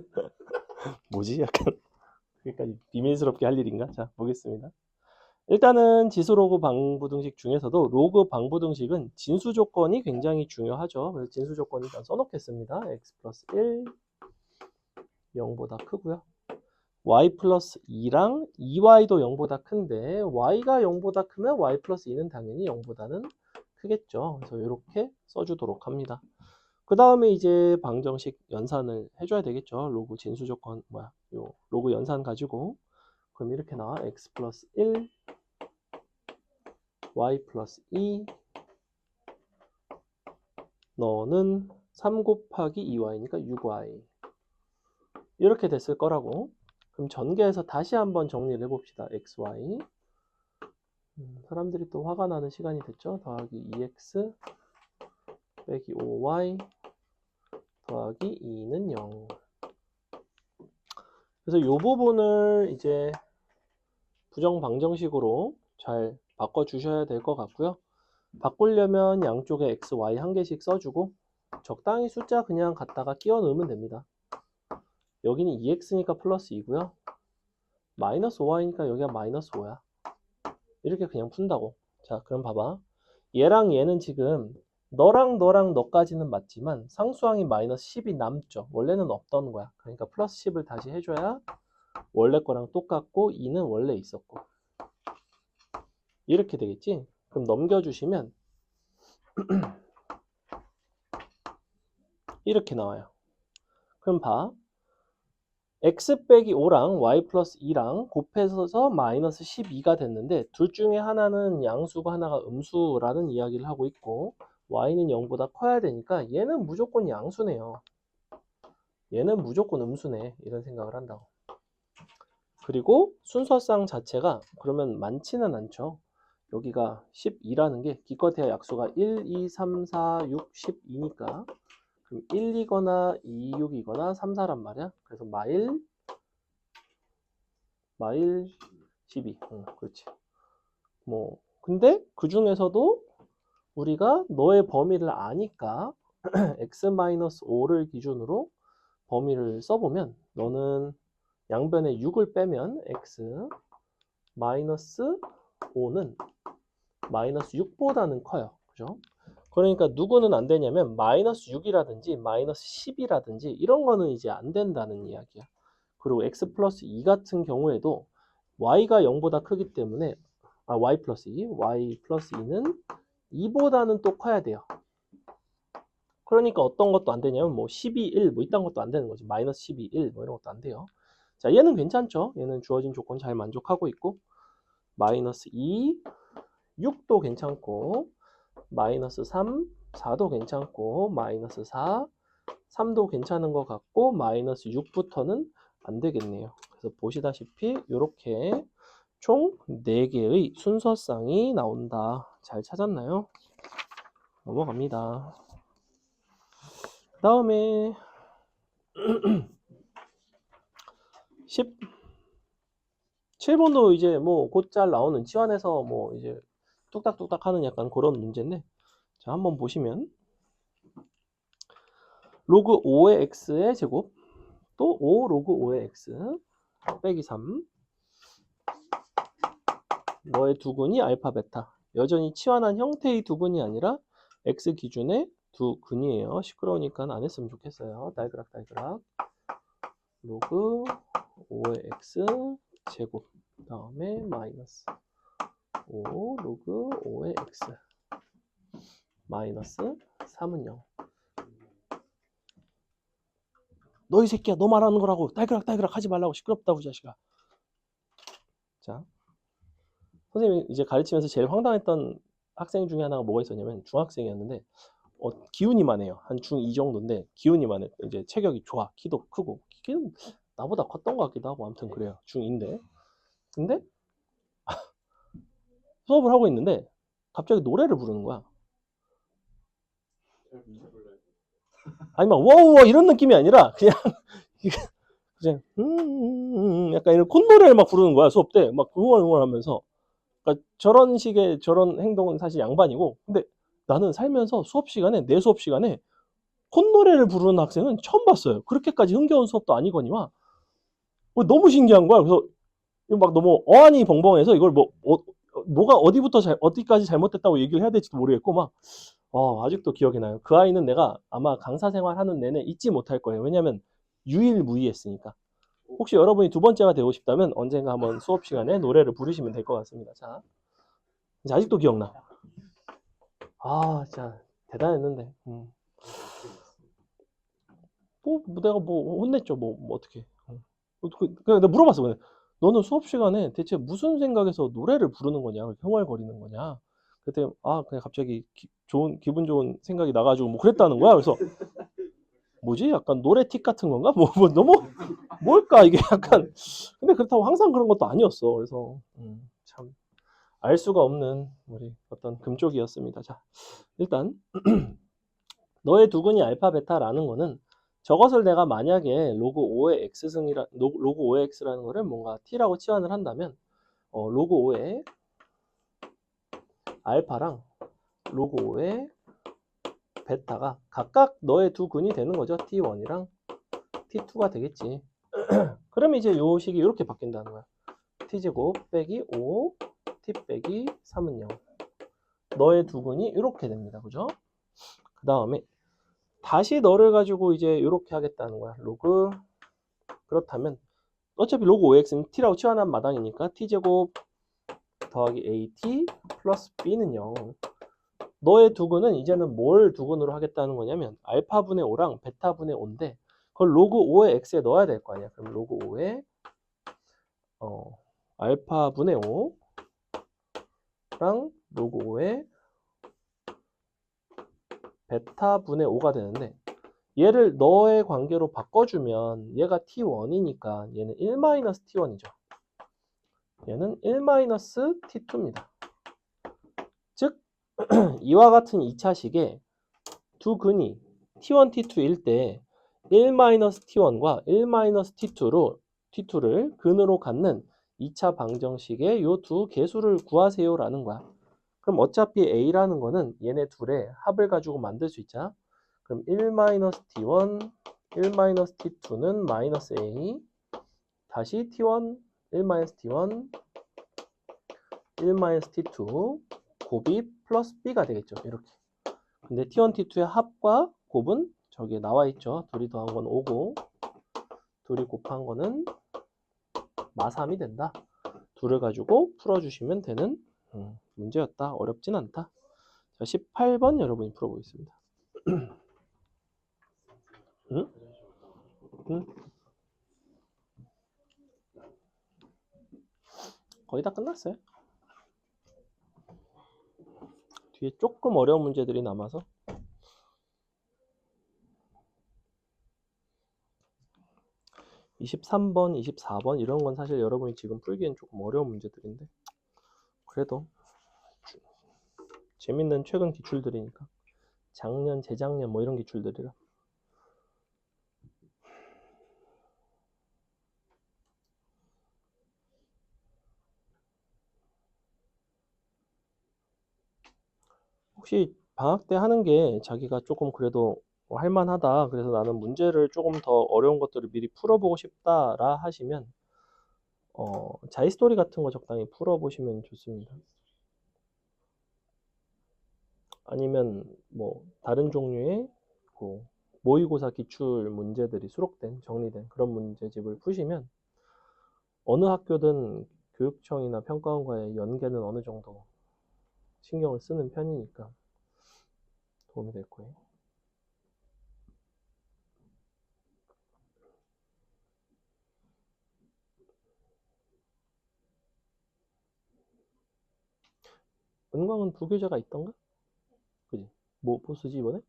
뭐지? 약간 그러니까 비밀스럽게 할 일인가? 자, 보겠습니다. 일단은 지수 로그 방부등식 중에서도 로그 방부등식은 진수 조건이 굉장히 중요하죠. 그래서 진수 조건 일단 써놓겠습니다. x 플러스 1 0보다 크고요. y 플러스 2랑 2y도 0보다 큰데 y가 0보다 크면 y 플러스 2는 당연히 0보다는 크겠죠. 그래서 이렇게 써주도록 합니다. 그 다음에 이제 방정식 연산을 해줘야 되겠죠. 로그 진수 조건 요 로그 연산 가지고 그럼 이렇게 나와. x 플러스 1 y 플러스 2 너는 3 곱하기 2y니까 6y 이렇게 됐을 거라고. 그럼 전개해서 다시 한번 정리를 해봅시다. xy 사람들이 또 화가 나는 시간이 됐죠. 더하기 2x 빼기 5y 더하기 2는 0. 그래서 이 부분을 이제 부정방정식으로 잘 바꿔주셔야 될 것 같고요. 바꾸려면 양쪽에 x, y 한 개씩 써주고 적당히 숫자 그냥 갖다가 끼워 넣으면 됩니다. 여기는 2x니까 플러스 2고요. 마이너스 5y니까 여기가 마이너스 5야. 이렇게 그냥 푼다고. 자, 그럼 봐봐. 얘랑 얘는 지금 너랑 너까지는 맞지만 상수항이 마이너스 10이 남죠. 원래는 없던 거야. 그러니까 플러스 10을 다시 해줘야 원래 거랑 똑같고 2는 원래 있었고 이렇게 되겠지? 그럼 넘겨주시면 이렇게 나와요. 그럼 봐. x 빼기 5랑 y 플러스 2랑 곱해서 마이너스 12가 됐는데 둘 중에 하나는 양수고 하나가 음수라는 이야기를 하고 있고 y는 0보다 커야 되니까 얘는 무조건 양수네요. 얘는 무조건 음수네. 이런 생각을 한다고. 그리고 순서상 자체가 그러면 많지는 않죠. 여기가 12라는 게 기껏해야 약수가 1, 2, 3, 4, 6, 12니까 그럼 1, 2거나 2, 6이거나 3, 4란 말이야. 그래서 마일 12. 그렇지. 뭐 근데 그 중에서도 우리가 너의 범위를 아니까 x-5를 기준으로 범위를 써보면 너는 양변에 6을 빼면 x 마이너스 5는 마이너스 6보다는 커요. 그죠? 그러니까 누구는 안 되냐면 마이너스 6이라든지 마이너스 10이라든지 이런 거는 이제 안 된다는 이야기야. 그리고 x 플러스 2 같은 경우에도 y가 0보다 크기 때문에 y 플러스 2는 2보다는 또 커야 돼요. 그러니까 어떤 것도 안 되냐면 뭐 12, 1 뭐 이딴 것도 안 되는 거지. 마이너스 12, 1 뭐 이런 것도 안 돼요. 자, 얘는 괜찮죠? 얘는 주어진 조건 잘 만족하고 있고 마이너스 2, 6도 괜찮고 마이너스 3, 4도 괜찮고 마이너스 4, 3도 괜찮은 것 같고 마이너스 6부터는 안 되겠네요. 그래서 보시다시피 이렇게 총 4개의 순서쌍이 나온다. 잘 찾았나요? 넘어갑니다. 다음에 17번도 이제 뭐 곧잘 나오는 치환해서 뭐 이제 뚝딱뚝딱 하는 약간 그런 문제인데 자, 한번 보시면 로그 5의 x의 제곱 또 5 로그 5의 x 빼기 3 너의 두근이 알파 베타 여전히 치환한 형태의 두근이 아니라 x 기준의 두 근이에요. 시끄러우니까 안 했으면 좋겠어요. 딸그락 로그 5의 x 제곱 다음에 마이너스 5 로그 5의 x 마이너스 3은 0 너 이 새끼야 너 말하는 거라고 딸그락 하지 말라고 시끄럽다고 이 자식아. 자 선생님이 이제 가르치면서 제일 황당했던 학생 중에 하나가 뭐가 있었냐면 중학생이었는데 기운이만 해요. 한 중2 정도인데 기운이만 해. 이제 체격이 좋아. 키도 크고 키는 나보다 컸던 것 같기도 하고 아무튼 그래요. 중2인데 근데 수업을 하고 있는데 갑자기 노래를 부르는 거야. 아니 막 워우워 이런 느낌이 아니라 그냥 약간 이런 콧노래를 막 부르는 거야. 수업 때 막 응원하면서. 그러니까 저런 식의 저런 행동은 사실 양반이고 근데 나는 살면서 내 수업 시간에 콧노래를 부르는 학생은 처음 봤어요. 그렇게까지 흥겨운 수업도 아니거니와 너무 신기한 거야. 그래서 막 너무 어안이 벙벙해서 이걸 뭐가 어디까지 잘못됐다고 얘기를 해야 될지도 모르겠고 막 아직도 기억이 나요. 그 아이는 내가 아마 강사 생활하는 내내 잊지 못할 거예요. 왜냐면 유일무이했으니까. 혹시 여러분이 두 번째가 되고 싶다면 언젠가 한번 수업 시간에 노래를 부르시면 될 것 같습니다. 자, 이제 아직도 기억나. 진짜 대단했는데. 내가 혼냈죠. 어떻게. 그냥 내가 물어봤어. 그냥. 너는 수업 시간에 대체 무슨 생각에서 노래를 부르는 거냐? 흥얼거리는 거냐? 그때 그냥 갑자기 기분 좋은 생각이 나가지고 뭐 그랬다는 거야. 그래서 뭐지? 약간 노래 틱 같은 건가? 너무 뭘까 이게 약간. 근데 그렇다고 항상 그런 것도 아니었어. 그래서 참 알 수가 없는 우리 어떤 금쪽이었습니다. 자, 일단 너의 두근이 알파 베타라는 거는 저것을 내가 만약에 로그 5의 로그 5의 x라는 거를 뭔가 t라고 치환을 한다면 로그 5의 알파랑 로그 5의 베타가 각각 너의 두 근이 되는 거죠. t1이랑 t2가 되겠지. 그러면 이제 요 식이 이렇게 바뀐다는 거야. t제곱 빼기 5 t 빼기 3은 0 너의 두 근이 이렇게 됩니다. 그죠? 그 다음에 다시 너를 가지고 이제 이렇게 하겠다는 거야. 로그 그렇다면 어차피 로그 5x는 t라고 치환한 마당이니까 t제곱 더하기 at 플러스 b는 0 너의 두근은 이제는 뭘 두근으로 하겠다는 거냐면 알파분의 5랑 베타분의 5인데 그걸 로그 5의 x에 넣어야 될 거 아니야. 그럼 로그 5의 알파분의 5랑 로그 5의 베타분의 5가 되는데 얘를 너의 관계로 바꿔주면 얘가 t1이니까 얘는 1-t1이죠. 얘는 1-t2입니다. 즉 이와 같은 2차식에 두 근이 t1, t2일 때 1-t1과 1-t2를 근으로 갖는 2차 방정식의 이 두 개수를 구하세요라는 거야. 그럼 어차피 a라는 거는 얘네 둘의 합을 가지고 만들 수 있잖아. 그럼 1-t1, 1-t2는 마이너스 a 다시 t1, 1-t1, 1-t2 곱이 플러스 b가 되겠죠. 이렇게. 근데 T1, T2의 합과 곱은 저기에 나와 있죠. 둘이 더한 건 5고 둘이 곱한 거는 마3이 된다. 둘을 가지고 풀어주시면 되는 문제였다. 어렵진 않다. 자, 18번 여러분이 풀어보겠습니다. 응? 응? 거의 다 끝났어요. 뒤에 조금 어려운 문제들이 남아서 23번, 24번 이런 건 사실 여러분이 지금 풀기엔 조금 어려운 문제들인데 그래도 재밌는 최근 기출들이니까 작년, 재작년 뭐 이런 기출들이라 혹시 방학 때 하는 게 자기가 조금 그래도 할만하다. 그래서 나는 문제를 조금 더 어려운 것들을 미리 풀어보고 싶다라 하시면 자이스토리 같은 거 적당히 풀어보시면 좋습니다. 아니면 뭐 다른 종류의 뭐 모의고사 기출 문제들이 수록된 정리된 그런 문제집을 푸시면 어느 학교든 교육청이나 평가원과의 연계는 어느 정도 신경을 쓰는 편이니까 도움이 될 거예요. 은광은 부교재가 있던가? 그지? 뭐 쓰지 이번에?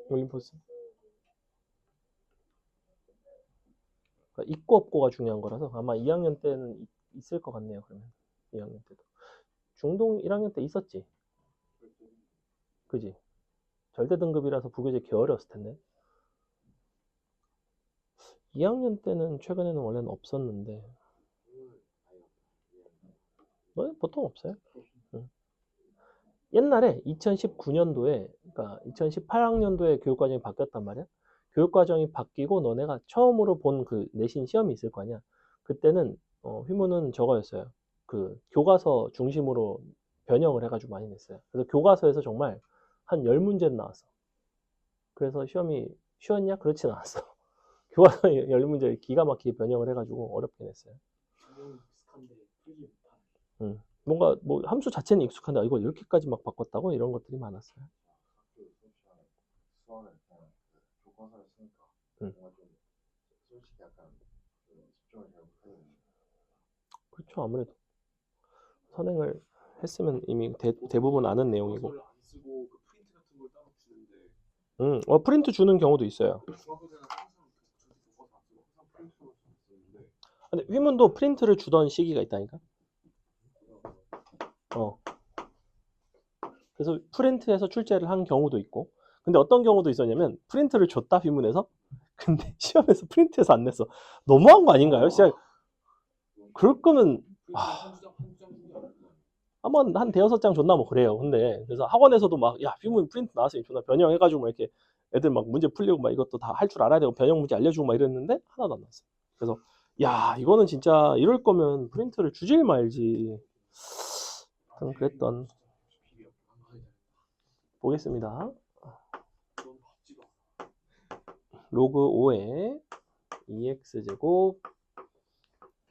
올림포스. 그러니까 있고 없고가 중요한 거라서 아마 2학년 때는 있을 것 같네요. 그러면 2학년 때도. 중동 1학년 때 있었지? 그지? 절대 등급이라서 부교재 개 어려웠을 텐데. 2학년 때는 최근에는 원래는 없었는데 보통 없어요. 응. 옛날에 2019년도에 그러니까 2018학년도에 교육과정이 바뀌었단 말이야. 교육과정이 바뀌고 너네가 처음으로 본 그 내신 시험이 있을 거 아니야. 그때는 휘무는 저거였어요. 그 교과서 중심으로 변형을 해가지고 많이 냈어요. 그래서 교과서에서 정말 한 10문제는 나왔어. 그래서 시험이 쉬웠냐? 그렇진 않았어. 교과서 10문제를 기가 막히게 변형을 해가지고 어렵게 냈어요. 익숙한데 풀지 못하는. 응. 뭔가 뭐 함수 자체는 익숙한데 이거 이렇게까지 막 바꿨다고 이런 것들이 많았어요. 수학을 그냥 교과서를 쓰니까 응. 뭔가 좀 솔직히 약간 집중을 잘 못하거든요. 그렇죠. 아무래도 선행을 했으면 이미 대부분 아는 내용이고. 교과서를 안 쓰고 그 프린트 같은 걸 따로 주는데 프린트 주는 경우도 있어요. 중학교 때는 항상 교과서 안 쓰고 항상 프린트로 썼는데 근데 휘문도 프린트를 주던 시기가 있다니까. 그래서 프린트해서 출제를 한 경우도 있고. 근데 어떤 경우도 있었냐면 프린트를 줬다 휘문에서 근데 시험에서 프린트해서 안 냈어. 너무한 거 아닌가요? 진짜 그럴 거면 아마 한 대여섯 장 줬나 뭐 그래요. 근데 그래서 학원에서도 막 야 휘문 프린트 나왔으니 존나 변형해가지고 막 이렇게 애들 막 문제 풀리고 막 이것도 다 할 줄 알아야 되고 변형 문제 알려주고 막 이랬는데 하나도 안 나왔어요. 그래서 야 이거는 진짜 이럴 거면 프린트를 주질 말지. 하여튼 그랬던 보겠습니다. 로그 5에 2x제곱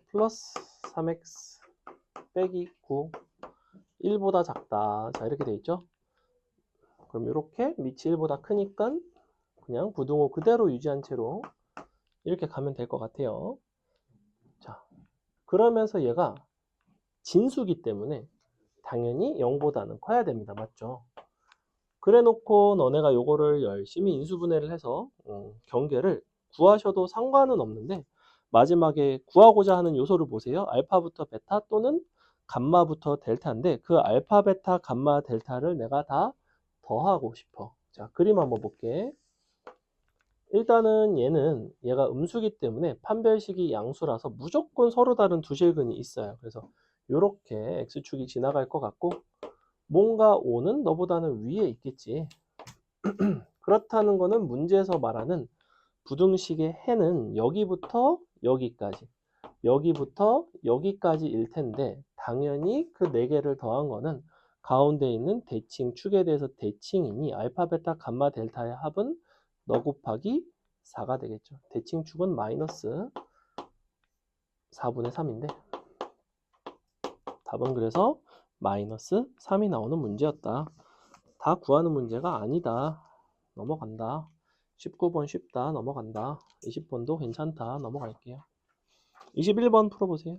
플러스 3x 빼기 9 1보다 작다. 자 이렇게 돼 있죠. 그럼 이렇게 밑이 1보다 크니까 그냥 부등호 그대로 유지한 채로 이렇게 가면 될 것 같아요. 자 그러면서 얘가 진수기 때문에 당연히 0보다는 커야 됩니다. 맞죠? 그래 놓고 너네가 요거를 열심히 인수분해를 해서 경계를 구하셔도 상관은 없는데 마지막에 구하고자 하는 요소를 보세요. 알파부터 베타 또는 감마부터 델타인데 그 알파, 베타, 감마, 델타를 내가 다 더하고 싶어. 자, 그림 한번 볼게. 일단은 얘가 음수기 때문에 판별식이 양수라서 무조건 서로 다른 두 실근이 있어요. 그래서 이렇게 x축이 지나갈 것 같고 뭔가 5는 너보다는 위에 있겠지. 그렇다는 거는 문제에서 말하는 부등식의 해는 여기부터 여기까지 여기부터 여기까지일 텐데 당연히 그 4개를 더한 거는 가운데 있는 대칭 축에 대해서 대칭이니 알파, 베타, 감마, 델타의 합은 너 곱하기 4가 되겠죠. 대칭 축은 마이너스 4분의 3인데 답은 그래서 마이너스 3이 나오는 문제였다. 다 구하는 문제가 아니다. 넘어간다. 19번 쉽다. 넘어간다. 20번도 괜찮다. 넘어갈게요. 21번 풀어보세요.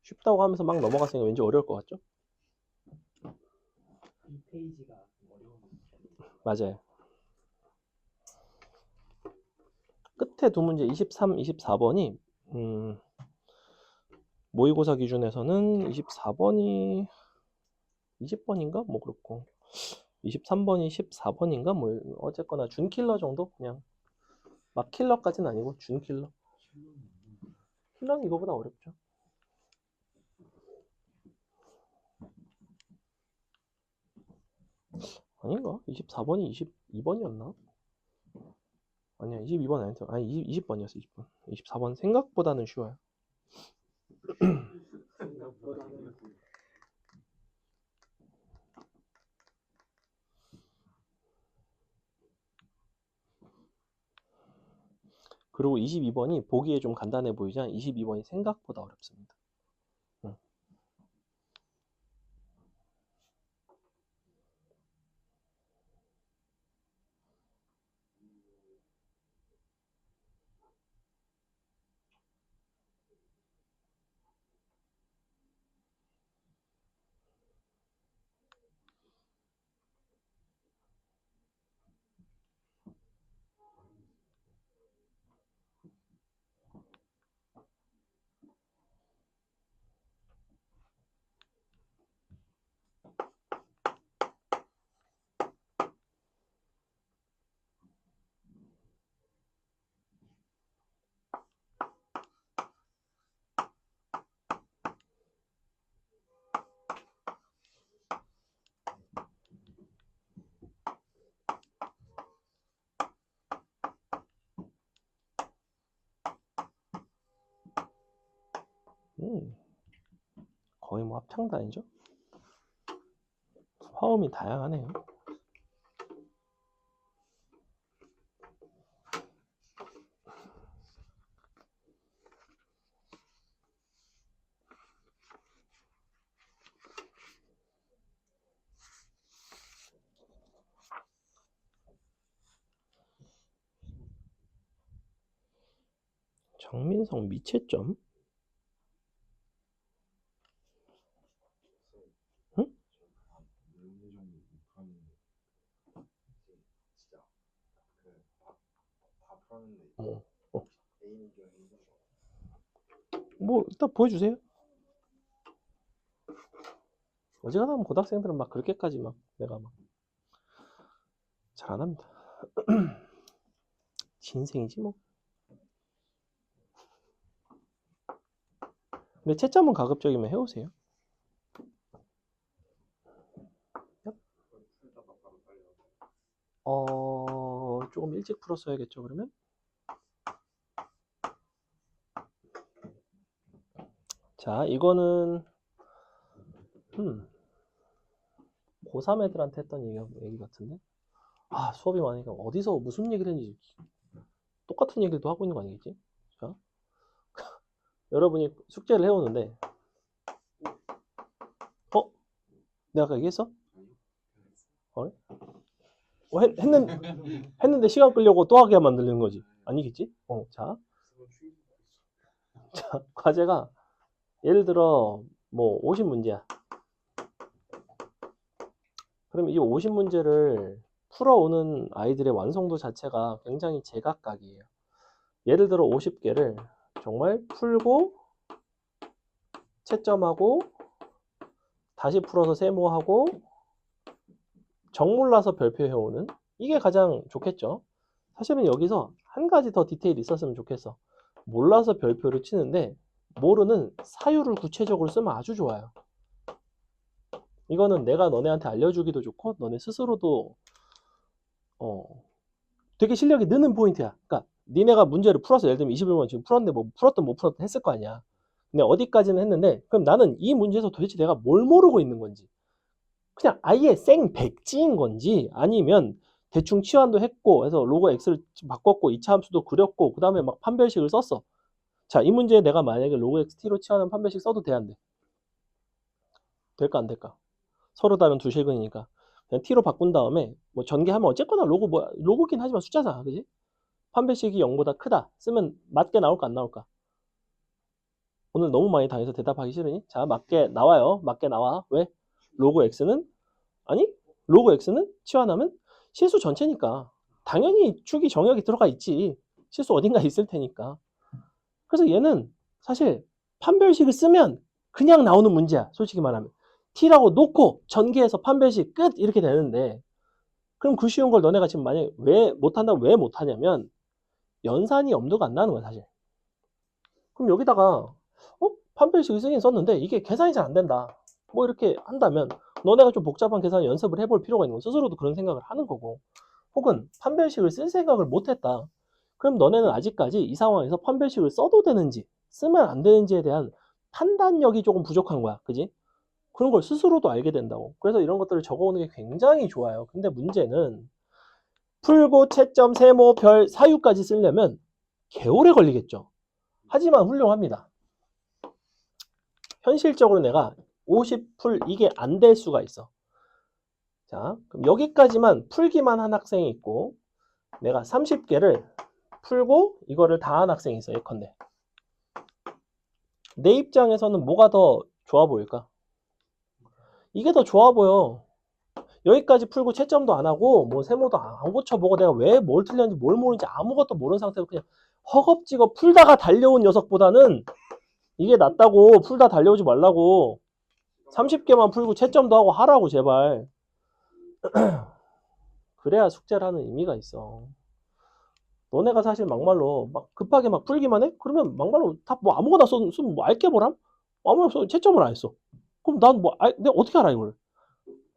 쉽다고 하면서 막 넘어갔으니까 왠지 어려울 것 같죠? 이 페이지가 어려운. 맞아요. 끝에 두 문제 23, 24번이 모의고사 기준에서는 24번이 20번인가? 뭐 그렇고 23번이 14번인가? 뭐 어쨌거나 준킬러 정도? 그냥 막 킬러까지는 아니고 준킬러. 킬러는 이거보다 어렵죠. 아닌가? 24번이 22번이었나? 아니야, 22번 아니었어. 아니, 20번이었어, 20번. 24번 생각보다는 쉬워요. 생각보다는 그리고 22번이 보기에 좀 간단해 보이지만 22번이 생각보다 어렵습니다. 거의 뭐 합창단이죠. 화음이 다양하네요. 정민성 미채점? 응? 진짜 다 풀었는데 어. A는 좀 힘든 거. 뭐 일단 보여주세요. 어지간하면 고등학생들은 막 그렇게까지 막 내가 막 잘 안 합니다. 진생이지 뭐. 근데 채점은 가급적이면 해오세요. 풀다가 바로 달려. 조금 일찍 풀었어야겠죠, 그러면? 자, 이거는 고3 애들한테 했던 얘기 같은데? 아, 수업이 많으니까 어디서 무슨 얘기를 했는지 똑같은 얘기를 또 하고 있는 거 아니겠지? 자, 여러분이 숙제를 해오는데 내가 아까 얘기했어? 했는데 시간 끌려고 또 하게 만들는 거지. 아니겠지? 자, 과제가 예를 들어 뭐 50문제야. 그럼 이 50문제를 풀어오는 아이들의 완성도 자체가 굉장히 제각각이에요. 예를 들어 50개를 정말 풀고 채점하고 다시 풀어서 세모하고 정몰라서 별표해오는 이게 가장 좋겠죠. 사실은 여기서 한 가지 더 디테일이 있었으면 좋겠어. 몰라서 별표를 치는데 모르는 사유를 구체적으로 쓰면 아주 좋아요. 이거는 내가 너네한테 알려주기도 좋고 너네 스스로도 되게 실력이 느는 포인트야. 그러니까 니네가 문제를 풀어서 예를 들면 21번 지금 풀었는데 뭐 풀었든 못 풀었든 했을 거 아니야. 근데 어디까지는 했는데 그럼 나는 이 문제에서 도대체 내가 뭘 모르고 있는 건지 그냥 아예 생 백지인 건지 아니면 대충 치환도 했고 해서 로그 x를 바꿨고 2차 함수도 그렸고 그 다음에 막 판별식을 썼어. 자, 이 문제에 내가 만약에 로그 x t로 치환한 판별식 써도 돼, 안 돼? 될까 안 될까? 서로 다른 두 실근이니까 그냥 t로 바꾼 다음에 뭐 전개하면 어쨌거나 로그 뭐 로그긴 하지만 숫자잖아, 그지? 판별식이 0보다 크다 쓰면 맞게 나올까 안 나올까? 오늘 너무 많이 당해서 대답하기 싫으니? 자, 맞게 나와요. 맞게 나와. 왜? 로그 x는 아니 로그 x는 치환하면 실수 전체니까 당연히 축이 정역이 들어가 있지. 실수 어딘가 있을 테니까. 그래서 얘는 사실 판별식을 쓰면 그냥 나오는 문제야. 솔직히 말하면 t라고 놓고 전개해서 판별식 끝 이렇게 되는데 그럼 그 쉬운 걸 너네가 지금 만약에 왜 못한다고 왜 못하냐면 연산이 엄두가 안 나는 거야 사실. 그럼 여기다가 판별식을 쓰긴 썼는데 이게 계산이 잘 안 된다. 뭐 이렇게 한다면 너네가 좀 복잡한 계산 연습을 해볼 필요가 있는 거 스스로도 그런 생각을 하는 거고 혹은 판별식을 쓸 생각을 못했다. 그럼 너네는 아직까지 이 상황에서 판별식을 써도 되는지 쓰면 안 되는지에 대한 판단력이 조금 부족한 거야. 그지? 그런 걸 스스로도 알게 된다고. 그래서 이런 것들을 적어오는 게 굉장히 좋아요. 근데 문제는 풀고 채점, 세모, 별, 사유까지 쓰려면 개오래 걸리겠죠. 하지만 훌륭합니다. 현실적으로 내가 50풀 이게 안 될 수가 있어. 자, 그럼 여기까지만 풀기만 한 학생이 있고 내가 30개를 풀고 이거를 다 한 학생이 있어. 예컨대. 내 입장에서는 뭐가 더 좋아 보일까? 이게 더 좋아 보여. 여기까지 풀고 채점도 안 하고 뭐 세모도 안 고쳐보고 내가 왜 뭘 틀렸는지 뭘 모르는지 아무것도 모르는 상태로 그냥 허겁지겁 풀다가 달려온 녀석보다는 이게 낫다고. 풀다 달려오지 말라고. 30개만 풀고 채점도 하고 하라고 제발. 그래야 숙제를 하는 의미가 있어. 너네가 사실 막말로 막 급하게 막 풀기만 해? 그러면 막말로 다 뭐 아무거나 쓰면 뭐 알게 보람? 아무거나 써 채점을 안 했어. 그럼 난 뭐 내가 어떻게 알아 이걸?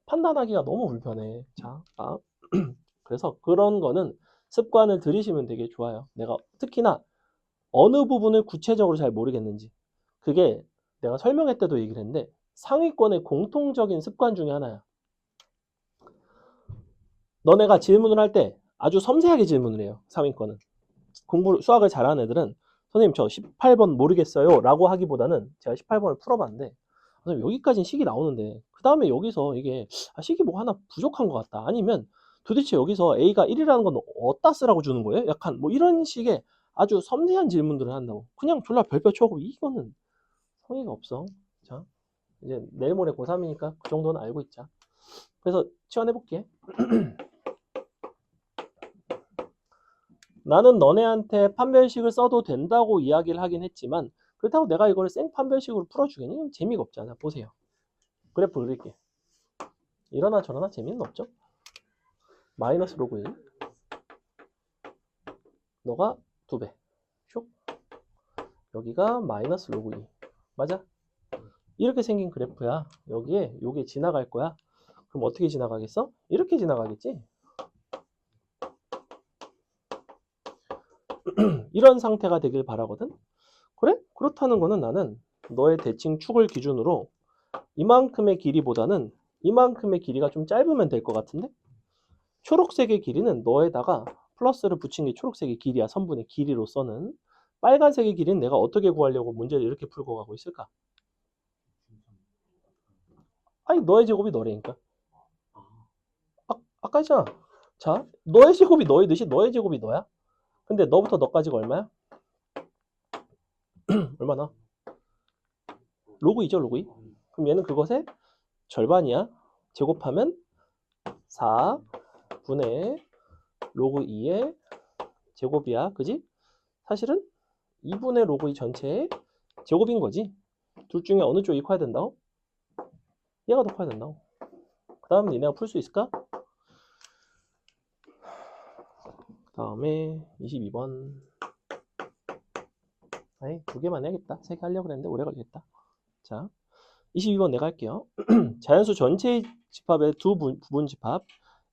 판단하기가 너무 불편해. 자, 그래서 그런 거는 습관을 들이시면 되게 좋아요. 내가 특히나 어느 부분을 구체적으로 잘 모르겠는지. 그게 내가 설명회 때도 얘기를 했는데 상위권의 공통적인 습관 중에 하나야. 너네가 질문을 할 때 아주 섬세하게 질문을 해요. 상위권은. 수학을 잘하는 애들은 선생님 저 18번 모르겠어요 라고 하기보다는 제가 18번을 풀어봤는데 선생님 여기까지는 식이 나오는데 그 다음에 여기서 이게 식이 뭐 하나 부족한 것 같다. 아니면 도대체 여기서 A가 1이라는 건 어디다 쓰라고 주는 거예요? 약간 뭐 이런 식의 아주 섬세한 질문들을 한다고. 그냥 졸라 별표 쳐고 이거는 성의가 없어. 자, 이제 내일 모레 고3이니까 그 정도는 알고 있자. 그래서 치환해볼게. 나는 너네한테 판별식을 써도 된다고 이야기를 하긴 했지만 그렇다고 내가 이거를 생 판별식으로 풀어주겠니? 재미가 없잖아. 보세요. 그래프 그릴게. 이러나 저러나 재미는 없죠. 마이너스 로그 1 너가 2배 슉 여기가 마이너스 로그 2 맞아? 이렇게 생긴 그래프야. 여기에 요게 지나갈 거야. 그럼 어떻게 지나가겠어? 이렇게 지나가겠지? 이런 상태가 되길 바라거든. 그래? 그렇다는 거는 나는 너의 대칭 축을 기준으로 이만큼의 길이보다는 이만큼의 길이가 좀 짧으면 될 것 같은데? 초록색의 길이는 너에다가 플러스를 붙인 게 초록색의 길이야. 선분의 길이로서는. 빨간색의 길이는 내가 어떻게 구하려고 문제를 이렇게 풀고 가고 있을까? 아니 너의 제곱이 너래니까. 아까 했잖아. 자, 너의 제곱이 너이듯이 너의 제곱이 너야. 근데 너부터 너까지가 얼마야? 얼마나? 로그 2죠, 로그 2. 그럼 얘는 그것의 절반이야. 제곱하면 4분의 로그 2의 제곱이야. 그지? 사실은 2분의 로그 2 전체의 제곱인 거지. 둘 중에 어느 쪽이 커야 된다고? 얘가 더 커야 된다고. 그 다음 니네가 풀 수 있을까? 그 다음에 22번. 아이, 2개만 해야겠다. 3개 하려고 그랬는데 오래 걸리겠다. 자, 22번 내가 할게요. 자연수 전체의 집합의 두 부분 집합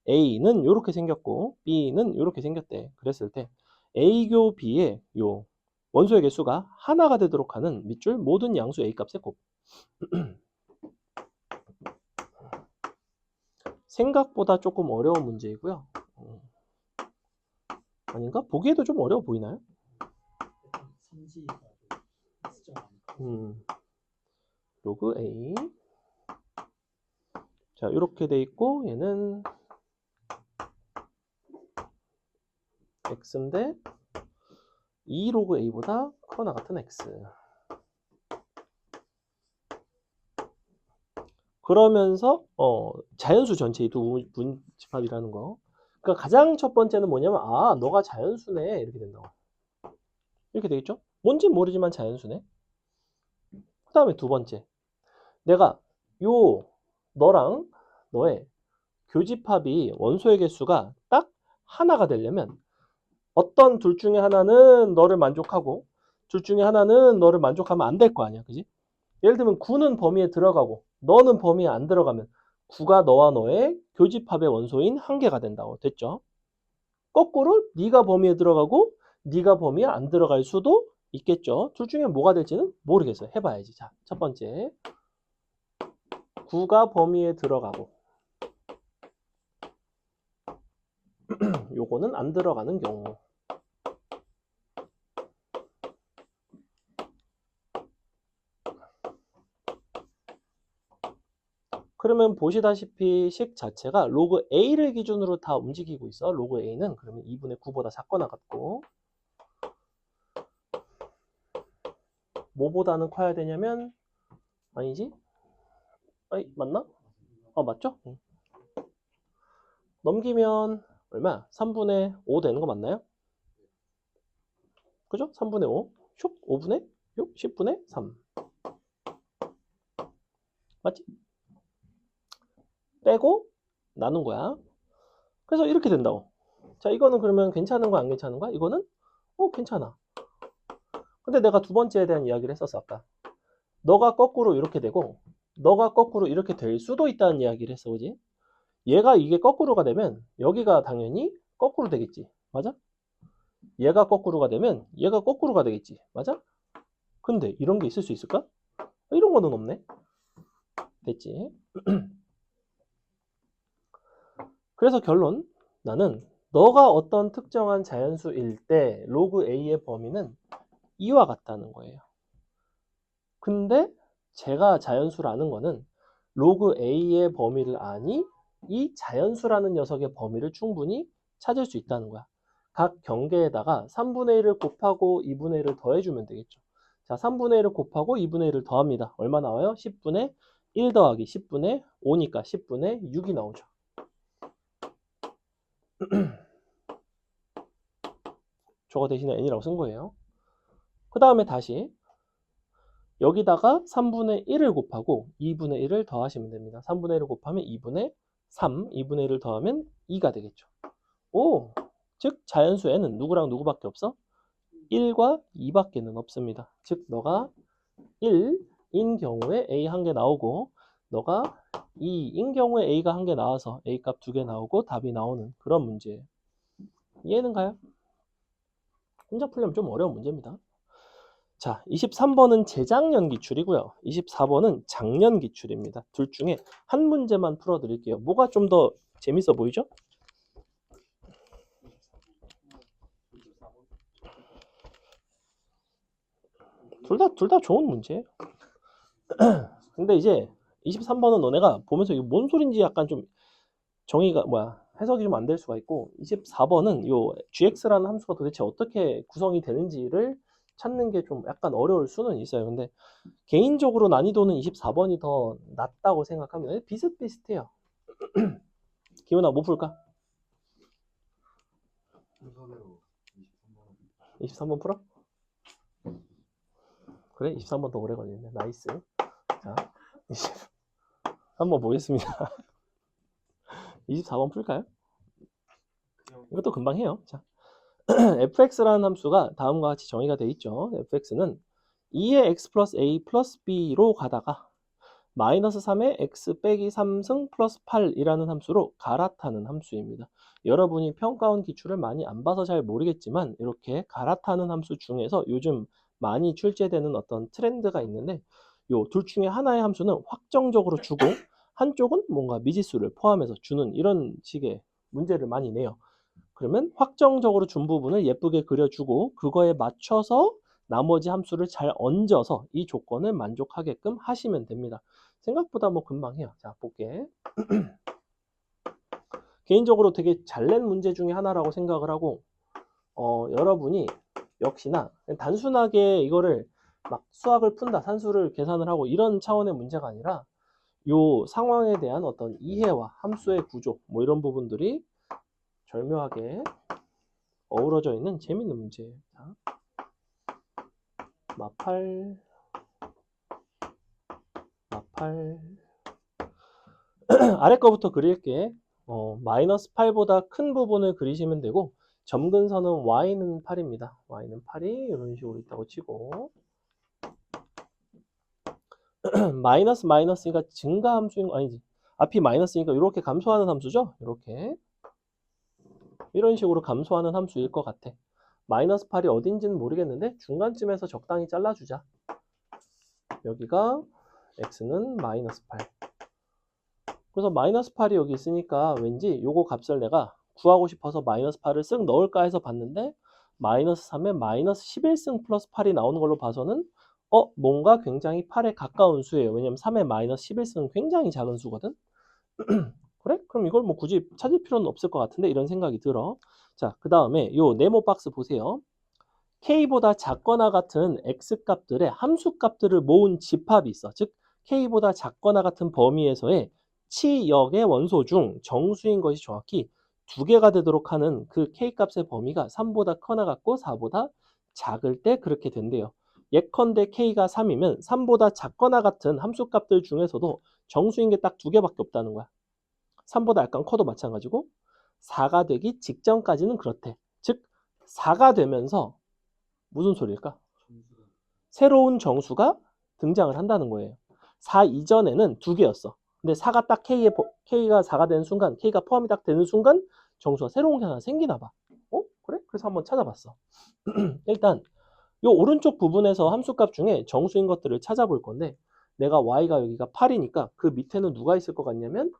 A는 이렇게 생겼고 B는 이렇게 생겼대. 그랬을 때 A교 B의 요 원소의 개수가 하나가 되도록 하는 밑줄 모든 양수 A 값의 곱. 생각보다 조금 어려운 문제이고요. 아닌가? 보기에도 좀 어려워 보이나요? 약간 선지가 좀 S점 아닐까? 로그 A. 자, 이렇게 돼 있고 얘는 x인데 2 로그 a보다 크거나 같은 x. 그러면서 자연수 전체의 두 문집합이라는 거. 그러니까 가장 첫 번째는 뭐냐면 아, 너가 자연수네 이렇게 된다고. 이렇게 되겠죠? 뭔지 모르지만 자연수네. 그 다음에 두 번째, 내가 요 너랑 너의 교집합이 원소의 개수가 딱 하나가 되려면 어떤 둘 중에 하나는 너를 만족하고 둘 중에 하나는 너를 만족하면 안 될 거 아니야. 그지? 예를 들면 9는 범위에 들어가고 너는 범위에 안 들어가면 9가 너와 너의 교집합의 원소인 한 개가 된다고. 됐죠? 거꾸로 네가 범위에 들어가고 네가 범위에 안 들어갈 수도 있겠죠. 둘 중에 뭐가 될지는 모르겠어요. 해봐야지. 자, 첫 번째 9가 범위에 들어가고 요거는 안 들어가는 경우. 그러면 보시다시피 식 자체가 로그 A를 기준으로 다 움직이고 있어. 로그 A는 그러면 2분의 9보다 작거나 같고 뭐보다는 커야 되냐면 아니지? 아니, 맞나? 맞죠? 넘기면 얼마? 3분의 5 되는 거 맞나요? 그죠? 3분의 5, 슉, 5분의 6, 10분의 3. 맞지? 빼고 나눈 거야. 그래서 이렇게 된다고. 자, 이거는 그러면 괜찮은 거야, 안 괜찮은 거야? 이거는 괜찮아. 근데 내가 두 번째에 대한 이야기를 했었어, 아까. 너가 거꾸로 이렇게 되고 너가 거꾸로 이렇게 될 수도 있다는 이야기를 했어. 그지? 얘가 이게 거꾸로가 되면 여기가 당연히 거꾸로 되겠지. 맞아? 얘가 거꾸로가 되면 얘가 거꾸로가 되겠지. 맞아? 근데 이런 게 있을 수 있을까? 이런 거는 없네. 됐지? 그래서 결론, 나는 너가 어떤 특정한 자연수일 때 로그 A의 범위는 이와 같다는 거예요. 근데 제가 자연수라는 거는 로그 A의 범위를 아니 이 자연수라는 녀석의 범위를 충분히 찾을 수 있다는 거야. 각 경계에다가 3분의 1을 곱하고 2분의 1을 더해주면 되겠죠. 자, 3분의 1을 곱하고 2분의 1을 더합니다. 얼마 나와요? 10분의 1 더하기 10분의 5니까 10분의 6이 나오죠. 저거 대신에 n이라고 쓴 거예요. 그 다음에 다시 여기다가 3분의 1을 곱하고 2분의 1을 더하시면 됩니다. 3분의 1을 곱하면 2분의 3, 2분의 1을 더하면 2가 되겠죠. 오, 즉 자연수 n은 누구랑 누구밖에 없어? 1과 2밖에는 없습니다. 즉 너가 1인 경우에 a 한 개 나오고 너가 2인 경우에 a가 한 개 나와서 a 값 2개 나오고 답이 나오는 그런 문제예요. 이해는 가요? 혼자 풀려면 좀 어려운 문제입니다. 자, 23번은 재작년 기출이고요. 24번은 작년 기출입니다. 둘 중에 한 문제만 풀어드릴게요. 뭐가 좀 더 재밌어 보이죠? 둘 다 좋은 문제예요. 근데 이제 23번은 너네가 보면서 이게 뭔 소린지 약간 좀 정의가 해석이 좀 안 될 수가 있고 24번은 요 gx라는 함수가 도대체 어떻게 구성이 되는지를 찾는 게 좀 약간 어려울 수는 있어요. 근데 개인적으로 난이도는 24번이 더 낫다고 생각합니다. 비슷비슷해요. 기훈아 뭐 풀까? 순서대로 23번 23번 풀어? 그래? 23번 더 오래 걸리네. 나이스. 자, 23번 보겠습니다. 24번 풀까요? 이것도 금방 해요. 자, fx라는 함수가 다음과 같이 정의가 되어 있죠. fx는 2의 x 플러스 a 플러스 b로 가다가 마이너스 3의 x 빼기 3승 플러스 8이라는 함수로 갈아타는 함수입니다. 여러분이 평가원 기출을 많이 안 봐서 잘 모르겠지만 이렇게 갈아타는 함수 중에서 요즘 많이 출제되는 어떤 트렌드가 있는데 요 둘 중에 하나의 함수는 확정적으로 주고 한쪽은 뭔가 미지수를 포함해서 주는 이런 식의 문제를 많이 내요. 그러면 확정적으로 준 부분을 예쁘게 그려주고 그거에 맞춰서 나머지 함수를 잘 얹어서 이 조건을 만족하게끔 하시면 됩니다. 생각보다 뭐 금방 해요. 자, 볼게. 개인적으로 되게 잘 낸 문제 중에 하나라고 생각을 하고 여러분이 역시나 단순하게 이거를 막 수학을 푼다, 산수를 계산을 하고 이런 차원의 문제가 아니라 요 상황에 대한 어떤 이해와 함수의 구조 뭐 이런 부분들이 절묘하게 어우러져 있는 재밌는 문제예요. 자, 마팔 아래 거부터 그릴게. 마이너스 8보다 큰 부분을 그리시면 되고 점근선은 y는 8입니다. y는 8이 이런 식으로 있다고 치고 마이너스니까 증가 함수인 거 아니지. 앞이 마이너스니까 이렇게 감소하는 함수죠. 이렇게 이런 식으로 감소하는 함수일 것 같아. 마이너스 8이 어딘지는 모르겠는데 중간쯤에서 적당히 잘라주자. 여기가 x는 마이너스 8. 그래서 마이너스 8이 여기 있으니까 왠지 요거 값을 내가 구하고 싶어서 마이너스 8을 쓱 넣을까 해서 봤는데 마이너스 3에 마이너스 11승 플러스 8이 나오는 걸로 봐서는 뭔가 굉장히 8에 가까운 수예요. 왜냐면 3에 마이너스 11승은 굉장히 작은 수거든. 그래? 그럼 이걸 뭐 굳이 찾을 필요는 없을 것 같은데 이런 생각이 들어. 자, 그 다음에 요 네모 박스 보세요. k보다 작거나 같은 x 값들의 함수 값들을 모은 집합이 있어. 즉 k보다 작거나 같은 범위에서의 치역의 원소 중 정수인 것이 정확히 두 개가 되도록 하는 그 k 값의 범위가 3보다 커나 같고 4보다 작을 때 그렇게 된대요. 예컨대 k가 3이면 3보다 작거나 같은 함수 값들 중에서도 정수인 게 딱 두 개밖에 없다는 거야. 3보다 약간 커도 마찬가지고 4가 되기 직전까지는 그렇대. 즉 4가 되면서 무슨 소리일까? 새로운 정수가 등장을 한다는 거예요. 4 이전에는 두 개였어. 근데 4가 딱 K가 4가 되는 순간, K가 포함이 딱 되는 순간 정수가 새로운 게 하나 생기나 봐. 그래? 그래서 한번 찾아봤어. 일단 요 오른쪽 부분에서 함수값 중에 정수인 것들을 찾아볼 건데 내가 Y가 여기가 8이니까 그 밑에는 누가 있을 것 같냐면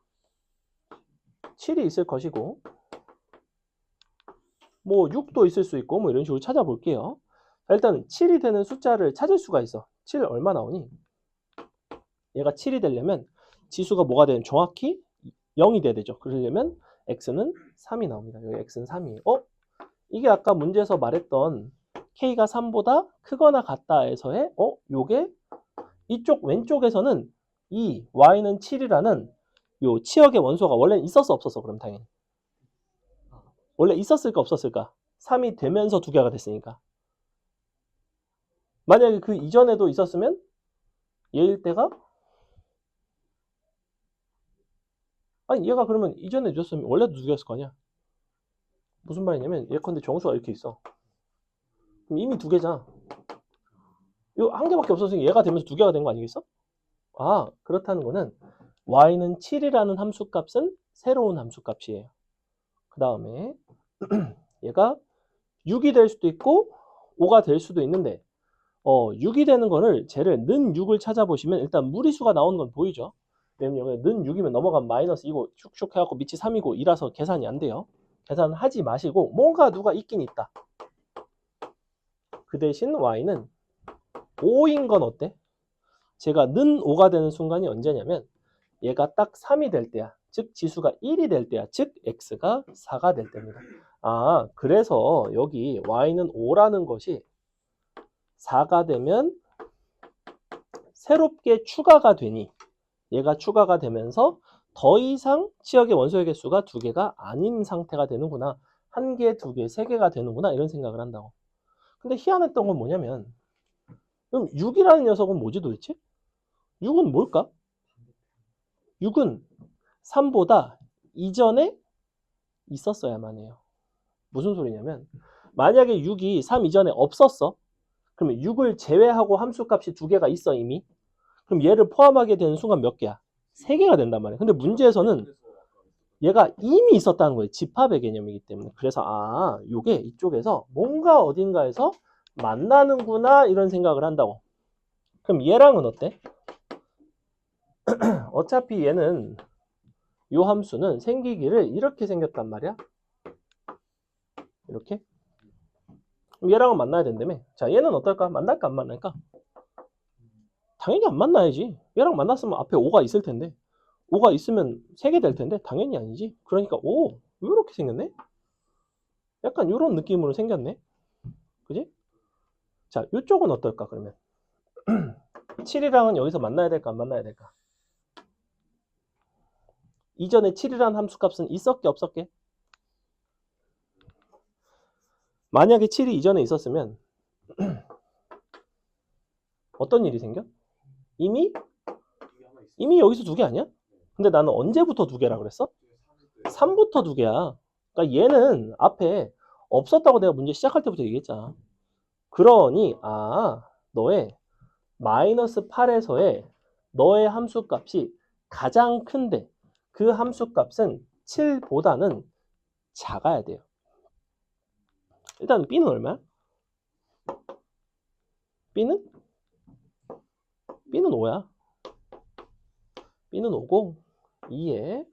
7이 있을 것이고 뭐 6도 있을 수 있고 뭐 이런 식으로 찾아볼게요. 일단 7이 되는 숫자를 찾을 수가 있어. 7 얼마 나오니? 얘가 7이 되려면 지수가 뭐가 되는 정확히 0이 돼야 되죠. 그러려면 x는 3이 나옵니다. 여기 x는 3이에요. 이게 아까 문제에서 말했던 k가 3보다 크거나 같다에서의 요게 이쪽 왼쪽에서는 이 y는 7이라는 요 치역의 원소가 원래 있었어 없었어? 그럼 당연히 원래 있었을까 없었을까? 3이 되면서 두 개가 됐으니까. 만약에 그 이전에도 있었으면 얘일 때가 아니 얘가 그러면 이전에 줬으면 원래도 두 개였을 거 아니야. 무슨 말이냐면 예컨대 정수가 이렇게 있어. 그럼 이미 두 개잖아. 이거 한 개밖에 없었으니까 얘가 되면서 두 개가 된 거 아니겠어? 그렇다는 거는 y는 7이라는 함수값은 새로운 함수값이에요. 그 다음에 얘가 6이 될 수도 있고 5가 될 수도 있는데 6이 되는 거를 쟤를 는 6을 찾아보시면 일단 무리수가 나오는 건 보이죠? 왜냐면 여기 는 6이면 넘어가면 마이너스 2고 슉슉 해갖고 밑이 3이고 이라서 계산이 안 돼요. 계산하지 마시고 뭔가 누가 있긴 있다. 그 대신 y는 5인 건 어때? 제가 는 5가 되는 순간이 언제냐면 얘가 딱 3이 될 때야. 즉 지수가 1이 될 때야. 즉 x가 4가 될 때입니다. 그래서 여기 y는 5라는 것이 4가 되면 새롭게 추가가 되니 얘가 추가가 되면서 더 이상 치역의 원소의 개수가 두 개가 아닌 상태가 되는구나. 한 개, 두 개, 세 개가 되는구나. 이런 생각을 한다고. 근데 희한했던 건 뭐냐면 그럼 6이라는 녀석은 뭐지 도대체? 6은 뭘까? 6은 3보다 이전에 있었어야만 해요. 무슨 소리냐면 만약에 6이 3 이전에 없었어. 그러면 6을 제외하고 함수값이 두 개가 있어 이미. 그럼 얘를 포함하게 되는 순간 몇 개야? 3개가 된단 말이야. 근데 문제에서는 얘가 이미 있었다는 거예요. 집합의 개념이기 때문에. 그래서 요게 이쪽에서 뭔가 어딘가에서 만나는구나 이런 생각을 한다고. 그럼 얘랑은 어때? 어차피 얘는 요 함수는 생기기를 이렇게 생겼단 말이야. 이렇게. 그럼 얘랑은 만나야 된다며. 자, 얘는 어떨까? 만날까 안 만날까? 당연히 안 만나야지. 얘랑 만났으면 앞에 5가 있을 텐데. 5가 있으면 3개 될 텐데 당연히 아니지. 그러니까 이렇게 생겼네? 약간 이런 느낌으로 생겼네. 그지? 자, 이쪽은 어떨까 그러면? 7이랑은 여기서 만나야 될까 안 만나야 될까? 이전에 7이라는 함수값은 있었게 없었게? 만약에 7이 이전에 있었으면 어떤 일이 생겨? 이미 여기서 2개 아니야? 근데 나는 언제부터 2개라 그랬어? 3부터 2개야. 그러니까 얘는 앞에 없었다고 내가 문제 시작할 때부터 얘기했잖아. 그러니 너의 마이너스 8에서의 너의 함수값이 가장 큰데 그 함수값은 7보다는 작아야 돼요. 일단 B는 얼마야? B는 5야. B는 5고 2에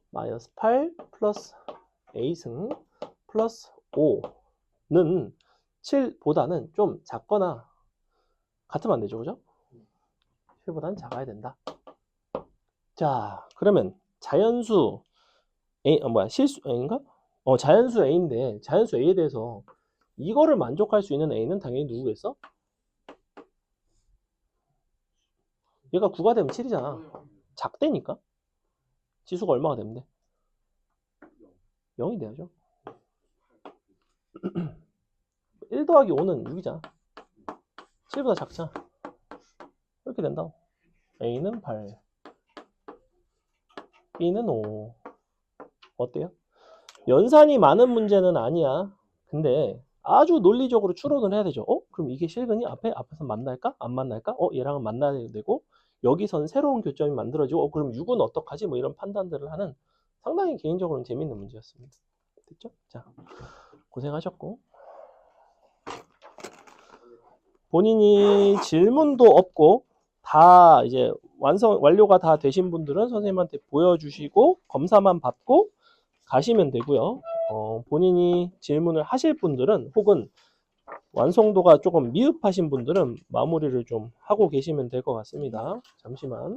마이너스 8 플러스 A승 플러스 5는 7보다는 좀 작거나 같으면 안 되죠. 그죠? 7보다는 작아야 된다. 자, 그러면 자연수 A, 실수 A인가? 자연수 A인데 자연수 A에 대해서 이거를 만족할 수 있는 A는 당연히 누구겠어? 얘가 9가 되면 7이잖아. 작대니까. 지수가 얼마가 되면 돼? 0이 돼야죠. 1 더하기 5는 6이잖아. 7보다 작잖아. 이렇게 된다고. A는 8, B는 5. 어때요? 연산이 많은 문제는 아니야. 근데 아주 논리적으로 추론을 해야 되죠. 그럼 이게 실근이 앞에서 만날까? 안 만날까? 얘랑은 만나야 되고 여기선 새로운 교점이 만들어지고 그럼 6은 어떡하지? 뭐 이런 판단들을 하는 상당히 개인적으로는 재밌는 문제였습니다. 됐죠? 자, 고생하셨고 본인이 질문도 없고 다 이제 완료가 다 되신 분들은 선생님한테 보여주시고 검사만 받고 가시면 되고요. 본인이 질문을 하실 분들은 혹은 완성도가 조금 미흡하신 분들은 마무리를 좀 하고 계시면 될 것 같습니다. 잠시만.